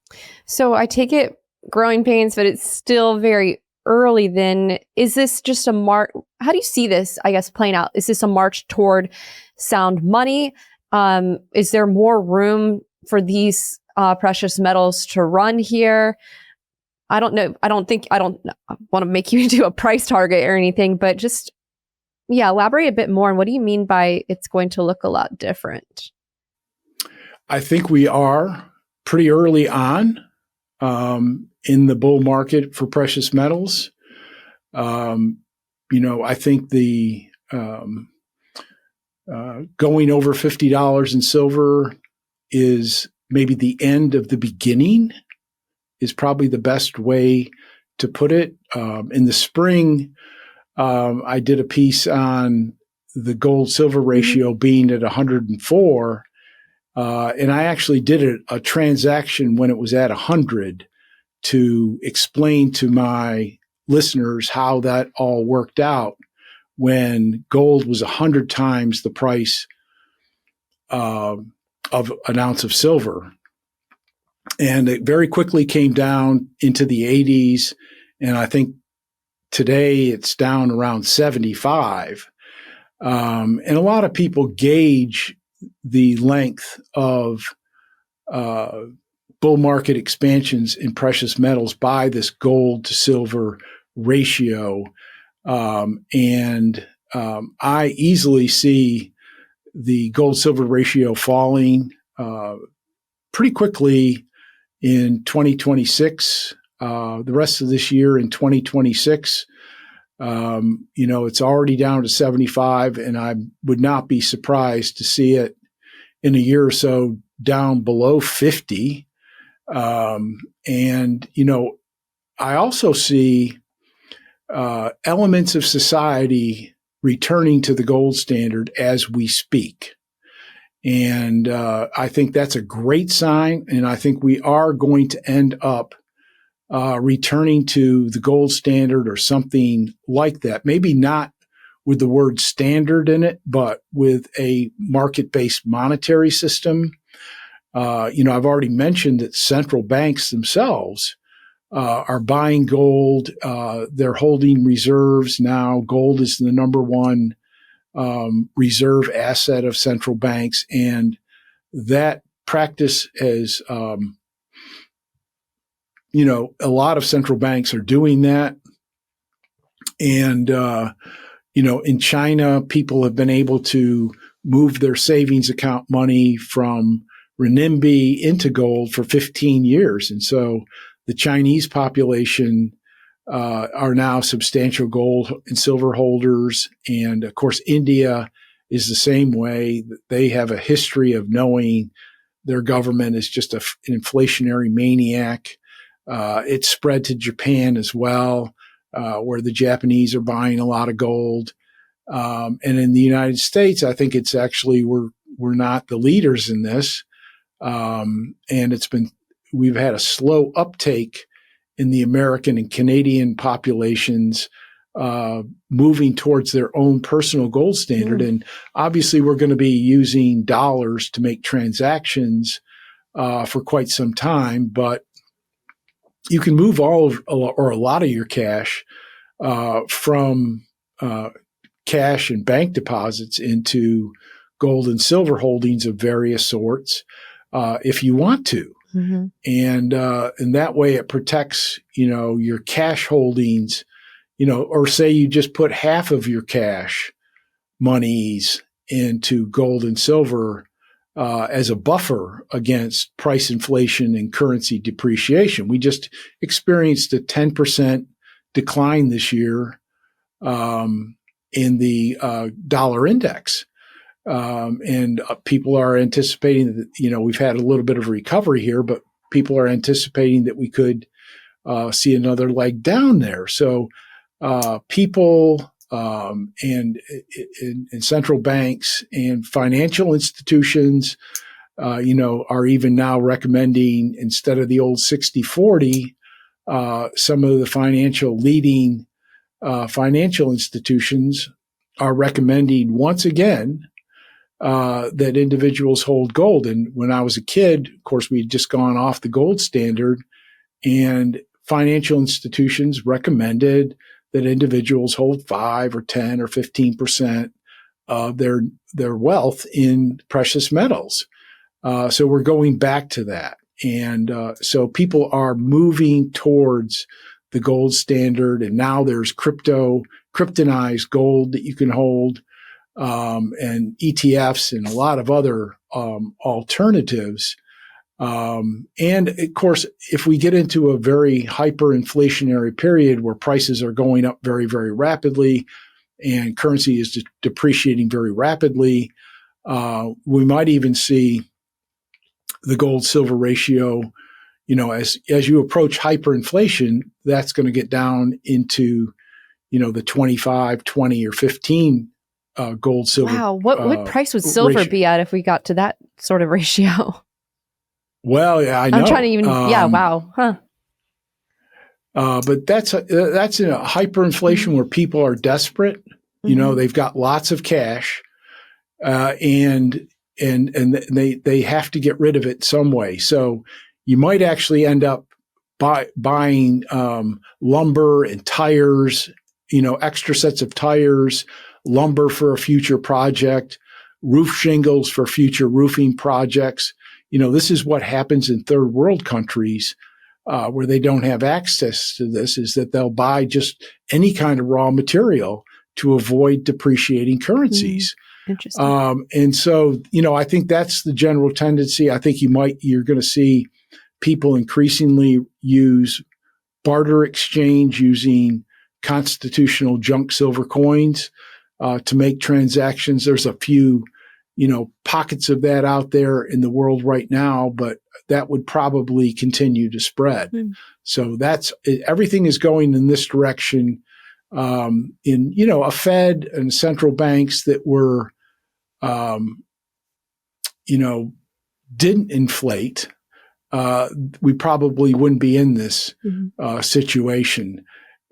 So I take it growing pains, but it's still very early then. Is this just how do you see this, I guess, playing out? Is this a march toward sound money? Is there more room for these precious metals to run here? I don't know. I don't want to make you into a price target or anything, but just, elaborate a bit more. And what do you mean by it's going to look a lot different? I think we are pretty early on in the bull market for precious metals. I think the going over $50 in silver is maybe the end of the beginning, is probably the best way to put it. In the spring, I did a piece on the gold-silver ratio being at 104, and I actually did a transaction when it was at 100 to explain to my listeners how that all worked out when gold was 100 times the price of an ounce of silver. And it very quickly came down into the 80s. And I think today it's down around 75. And a lot of people gauge the length of bull market expansions in precious metals by this gold to silver ratio. And I easily see the gold silver ratio falling pretty quickly in 2026, the rest of this year in 2026. It's already down to 75, and I would not be surprised to see it in a year or so down below 50. I also see elements of society returning to the gold standard as we speak. And I think that's a great sign. And I think we are going to end up returning to the gold standard or something like that. Maybe not with the word standard in it, but with a market-based monetary system. I've already mentioned that central banks themselves are buying gold. They're holding reserves now. Gold is the number one reserve asset of central banks, and that practice has, a lot of central banks are doing that. And, in China, people have been able to move their savings account money from renminbi into gold for 15 years. And so the Chinese population are now substantial gold and silver holders. And of course, India is the same way. They have a history of knowing their government is just an inflationary maniac. It's spread to Japan as well, where the Japanese are buying a lot of gold. And in the United States, I think it's actually we're not the leaders in this. And we've had a slow uptake in the American and Canadian populations, moving towards their own personal gold standard. And obviously we're going to be using dollars to make transactions, for quite some time, but you can move or a lot of your cash, from, cash and bank deposits into gold and silver holdings of various sorts, if you want to. Mm-hmm. And that way it protects, your cash holdings, or say you just put half of your cash monies into gold and silver, as a buffer against price inflation and currency depreciation. We just experienced a 10% decline this year, in the dollar index. And people are anticipating that, we've had a little bit of a recovery here, but people are anticipating that we could see another leg down there. So people and central banks and financial institutions, are even now recommending, instead of the old 60-40, some of the leading financial institutions are recommending once again that individuals hold gold. And when I was a kid, of course, we had just gone off the gold standard, and financial institutions recommended that individuals hold 5 or 10 or 15% of their wealth in precious metals. So we're going back to that. And so people are moving towards the gold standard, and now there's kryptonized gold that you can hold, and ETFs and a lot of other alternatives. And of course, if we get into a very hyperinflationary period where prices are going up very, very rapidly and currency is depreciating very rapidly, we might even see the gold-silver ratio, as you approach hyperinflation, that's going to get down into, the 25, 20, or 15 gold, silver. Wow. What price would silver ratio. be at if we got to that sort of ratio? Well, yeah, I know. I'm trying to even, wow. Huh. But that's in a hyperinflation where people are desperate. They've got lots of cash, and they have to get rid of it some way. So you might actually end up buying lumber and tires, extra sets of tires, lumber for a future project, roof shingles for future roofing projects. This is what happens in third world countries, where they don't have access to this, is that they'll buy just any kind of raw material to avoid depreciating currencies. Interesting. And so, I think that's the general tendency. I think you're going to see people increasingly use barter exchange using constitutional junk silver coins, to make transactions. There's a few, pockets of that out there in the world right now, but that would probably continue to spread. So everything is going in this direction. In, a Fed and central banks that were, didn't inflate, we probably wouldn't be in this situation.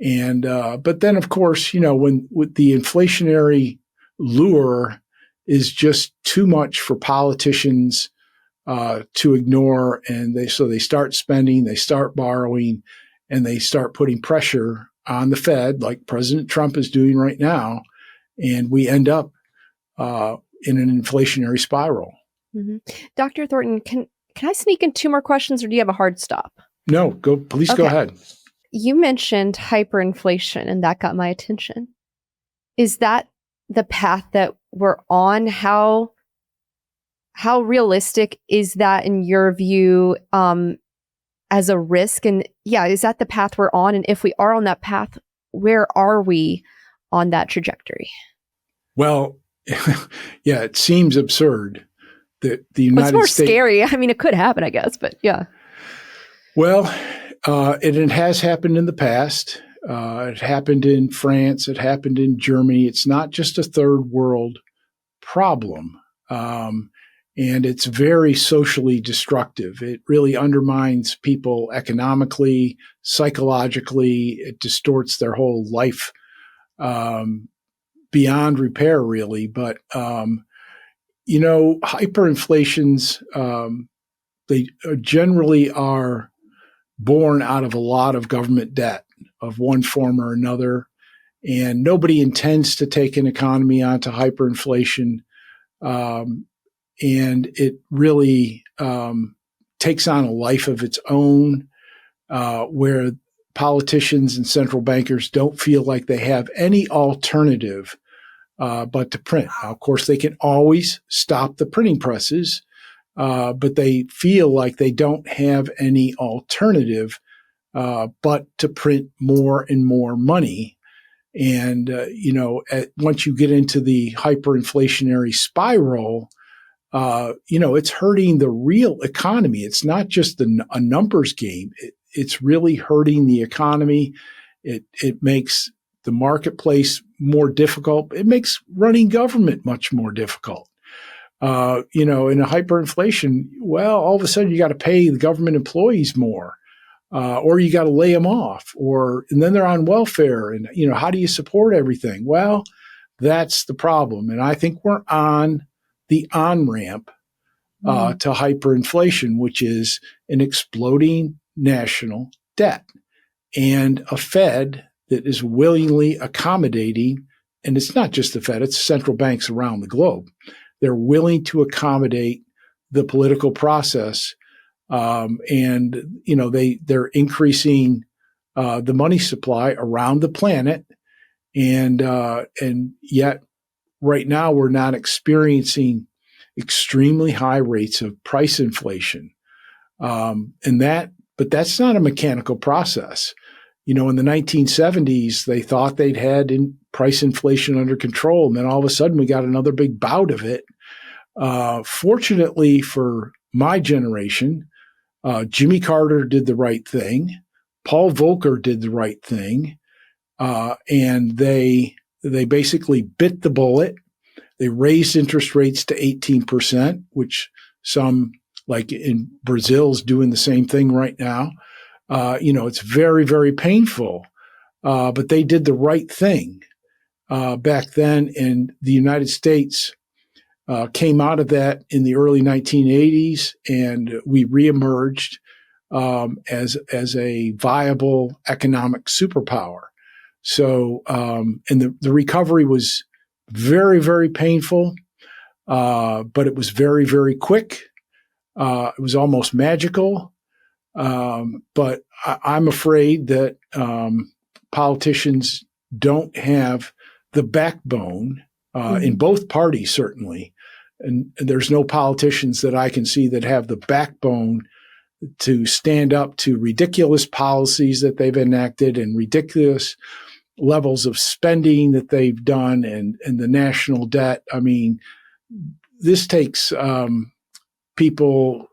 And but then, of course, when with the inflationary lure is just too much for politicians to ignore, and they start spending, they start borrowing, and they start putting pressure on the Fed, like President Trump is doing right now, and we end up in an inflationary spiral. Mm-hmm. Dr. Thornton, can I sneak in two more questions, or do you have a hard stop? No, please go ahead. You mentioned hyperinflation, and that got my attention. Is that the path that we're on? How realistic is that in your view as a risk? And is that the path we're on? And if we are on that path, where are we on that trajectory? Well, it seems absurd that the United States... It's more scary. I mean, it could happen, I guess, but yeah. Well, it has happened in the past. It happened in France. It happened in Germany. It's not just a third world problem. And it's very socially destructive. It really undermines people economically, psychologically. It distorts their whole life beyond repair, really. But, hyperinflations, they generally are born out of a lot of government debt of one form or another. And nobody intends to take an economy onto hyperinflation. And it really takes on a life of its own, where politicians and central bankers don't feel like they have any alternative but to print. Now, of course, they can always stop the printing presses, but they feel like they don't have any alternative but to print more and more money. And, once you get into the hyperinflationary spiral, it's hurting the real economy. It's not just a numbers game. It's really hurting the economy. It makes the marketplace more difficult. It makes running government much more difficult. In a hyperinflation, all of a sudden you got to pay the government employees more, or you got to lay them off, and then they're on welfare. And, how do you support everything? Well, that's the problem. And I think we're on the on-ramp to hyperinflation, which is an exploding national debt and a Fed that is willingly accommodating. And it's not just the Fed, it's central banks around the globe. They're willing to accommodate the political process. And they're increasing the money supply around the planet. And yet right now we're not experiencing extremely high rates of price inflation. But that's not a mechanical process. In the 1970s, they thought they'd had price inflation under control. And then all of a sudden we got another big bout of it. Fortunately for my generation, Jimmy Carter did the right thing. Paul Volcker did the right thing. And they basically bit the bullet. They raised interest rates to 18%, which some, like in Brazil, is doing the same thing right now. It's very, very painful. But they did the right thing back then. And the United States came out of that in the early 1980s, and we reemerged as a viable economic superpower. So, and the recovery was very, very painful, but it was very, very quick. It was almost magical. But I'm afraid that politicians don't have the backbone in both parties, certainly. And there's no politicians that I can see that have the backbone to stand up to ridiculous policies that they've enacted and ridiculous levels of spending that they've done and the national debt. I mean, this takes people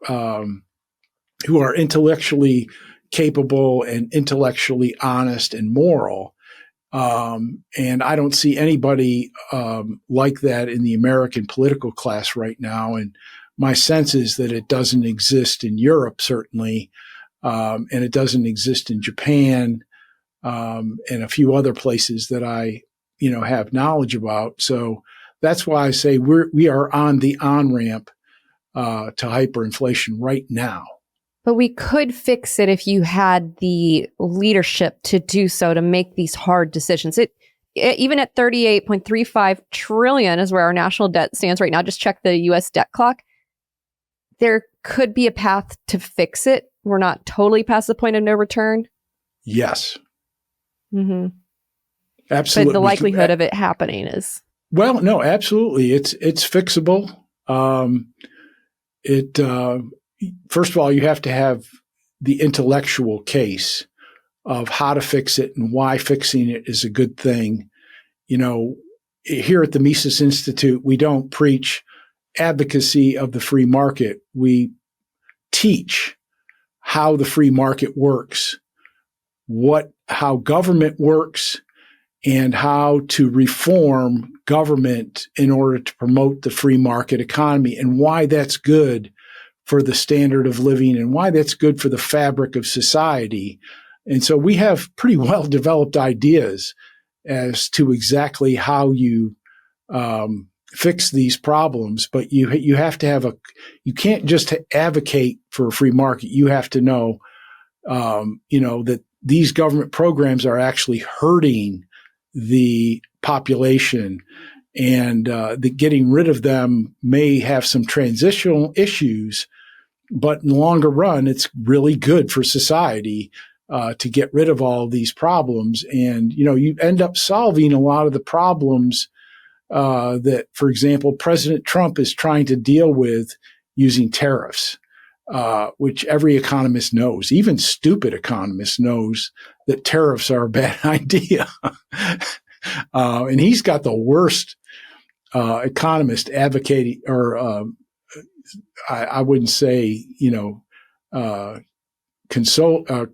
who are intellectually capable and intellectually honest and moral. And I don't see anybody like that in the American political class right now. And my sense is that it doesn't exist in Europe, certainly, and it doesn't exist in Japan. and a few other places that I, have knowledge about. So that's why I say we are on the on-ramp to hyperinflation right now. But we could fix it if you had the leadership to do so, to make these hard decisions. Even at 38.35 trillion is where our national debt stands right now. Just check the US debt clock. There could be a path to fix it. We're not totally past the point of no return. Yes. Mm-hmm. Absolutely. But the likelihood of it happening is... Well, no, absolutely. It's fixable. First of all, you have to have the intellectual case of how to fix it and why fixing it is a good thing. Here at the Mises Institute, we don't preach advocacy of the free market. We teach how the free market works, how government works, and how to reform government in order to promote the free market economy, and why that's good for the standard of living and why that's good for the fabric of society. And so we have pretty well developed ideas as to exactly how you fix these problems, but you have to you can't just advocate for a free market. You have to know, that these government programs are actually hurting the population, and that getting rid of them may have some transitional issues, but in the longer run, it's really good for society to get rid of all of these problems. And, you end up solving a lot of the problems that, for example, President Trump is trying to deal with using tariffs, which every economist knows. Even stupid economist knows that tariffs are a bad idea. And he's got the worst economist advocating, or I wouldn't say,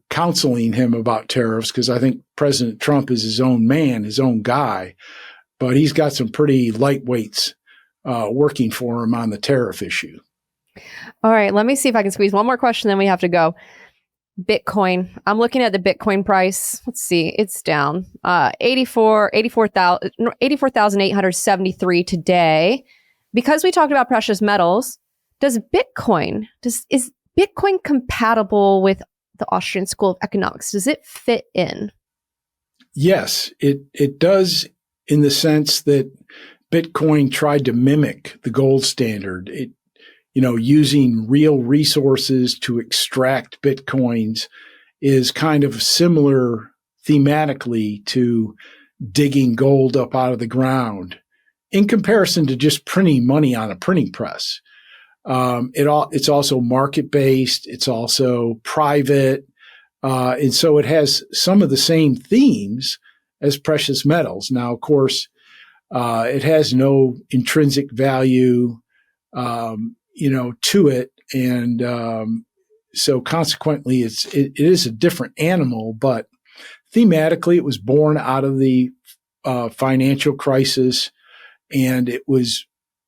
counseling him about tariffs, because I think President Trump is his own man, his own guy. But he's got some pretty lightweights working for him on the tariff issue. All right, let me see if I can squeeze one more question, then we have to go. Bitcoin. I'm looking at the Bitcoin price. Let's see. It's down 84,873 today. Because we talked about precious metals, is Bitcoin compatible with the Austrian School of Economics? Does it fit in? Yes, it does, in the sense that Bitcoin tried to mimic the gold standard. Using real resources to extract Bitcoins is kind of similar thematically to digging gold up out of the ground, in comparison to just printing money on a printing press. It's also market-based. It's also private. And so it has some of the same themes as precious metals. Now, of course, it has no intrinsic value, to it. And so consequently, it is a different animal, but thematically, it was born out of the financial crisis, and it was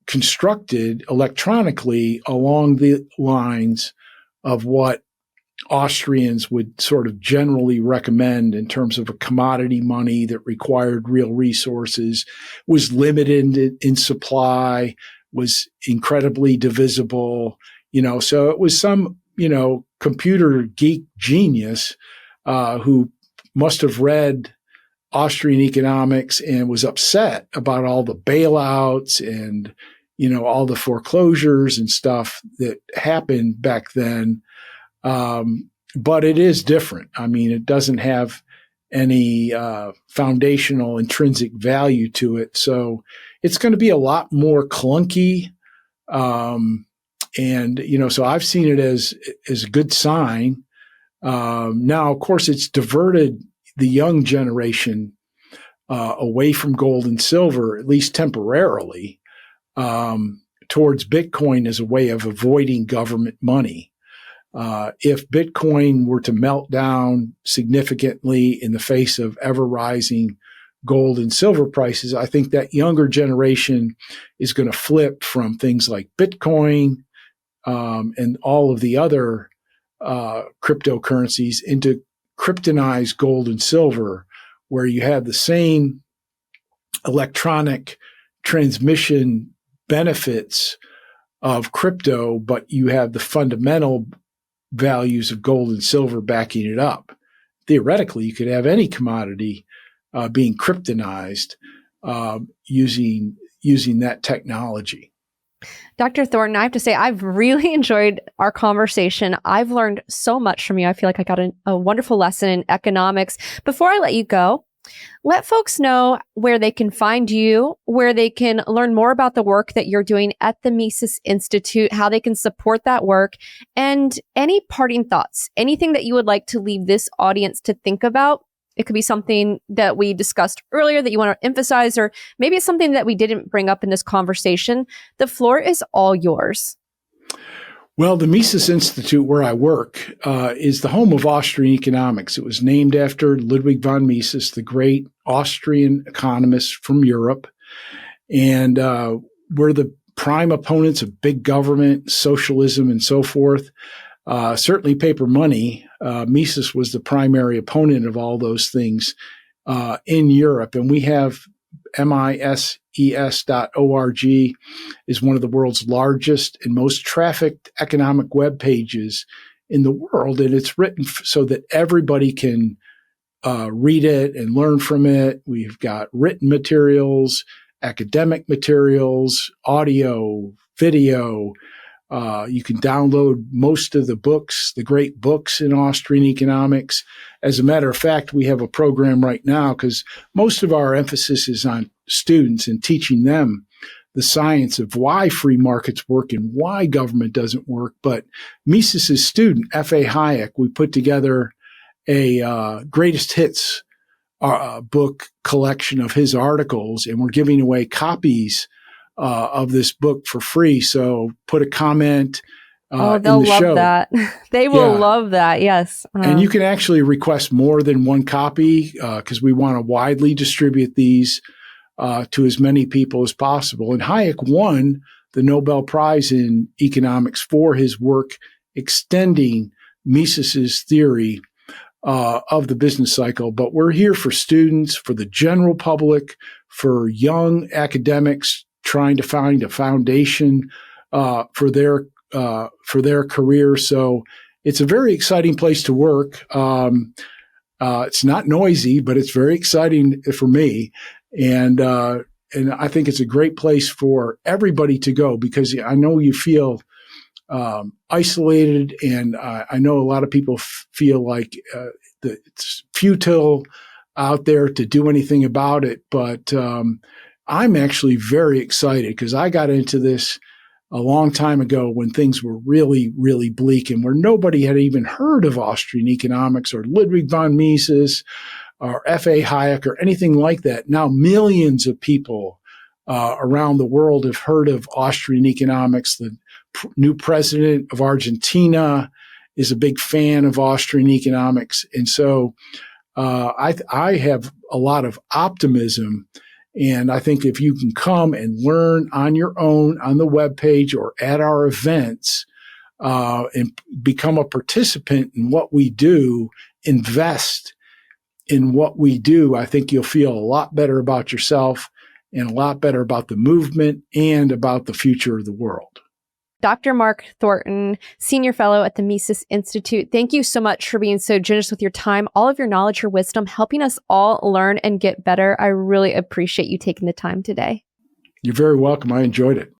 constructed electronically along the lines of what Austrians would sort of generally recommend in terms of a commodity money that required real resources, was limited in supply, was incredibly divisible, so it was some, computer geek genius who must have read Austrian economics and was upset about all the bailouts and, all the foreclosures and stuff that happened back then. But it is different. I mean, it doesn't have any foundational intrinsic value to it. So it's going to be a lot more clunky. So I've seen it as a good sign. Now, of course, it's diverted the young generation away from gold and silver, at least temporarily, towards Bitcoin as a way of avoiding government money. If Bitcoin were to melt down significantly in the face of ever rising gold and silver prices, I think that younger generation is going to flip from things like Bitcoin and all of the other cryptocurrencies into kryptonize gold and silver, where you have the same electronic transmission benefits of crypto, but you have the fundamental values of gold and silver backing it up. Theoretically, you could have any commodity being kryptonized using that technology. Dr. Thornton, I have to say, I've really enjoyed our conversation. I've learned so much from you. I feel like I got a wonderful lesson in economics. Before I let you go, let folks know where they can find you, where they can learn more about the work that you're doing at the Mises Institute, how they can support that work, and any parting thoughts, anything that you would like to leave this audience to think about. It could be something that we discussed earlier that you want to emphasize, or maybe it's something that we didn't bring up in this conversation. The floor is all yours. Well, the Mises Institute, where I work, is the home of Austrian economics. It was named after Ludwig von Mises, the great Austrian economist from Europe. And we're the prime opponents of big government, socialism, and so forth. Certainly paper money. Mises was the primary opponent of all those things in Europe. And we have mises.org is one of the world's largest and most trafficked economic web pages in the world. And it's written so that everybody can read it and learn from it. We've got written materials, academic materials, audio, video. You can download most of the books, the great books in Austrian economics. As a matter of fact, we have a program right now because most of our emphasis is on students and teaching them the science of why free markets work and why government doesn't work. But Mises' student, F.A. Hayek, we put together a greatest hits book collection of his articles, and we're giving away copies of this book for free. So put a comment they'll in the love show. that. They will love that. Yes. And you can actually request more than one copy because we want to widely distribute these to as many people as possible. And Hayek won the Nobel Prize in economics for his work extending Mises's theory of the business cycle. But we're here for students, for the general public, for young academics trying to find a foundation for their career. So it's a very exciting place to work. It's not noisy, but it's very exciting for me. And I think it's a great place for everybody to go because I know you feel isolated, and I know a lot of people feel like it's futile out there to do anything about it. But I'm actually very excited because I got into this a long time ago when things were really, really bleak and where nobody had even heard of Austrian economics or Ludwig von Mises or F.A. Hayek or anything like that. Now millions of people around the world have heard of Austrian economics. The new president of Argentina is a big fan of Austrian economics. And so I have a lot of optimism. And I think if you can come and learn on your own on the webpage or at our events and become a participant in what we do, invest in what we do, I think you'll feel a lot better about yourself and a lot better about the movement and about the future of the world. Dr. Mark Thornton, Senior Fellow at the Mises Institute, thank you so much for being so generous with your time, all of your knowledge, your wisdom, helping us all learn and get better. I really appreciate you taking the time today. You're very welcome. I enjoyed it.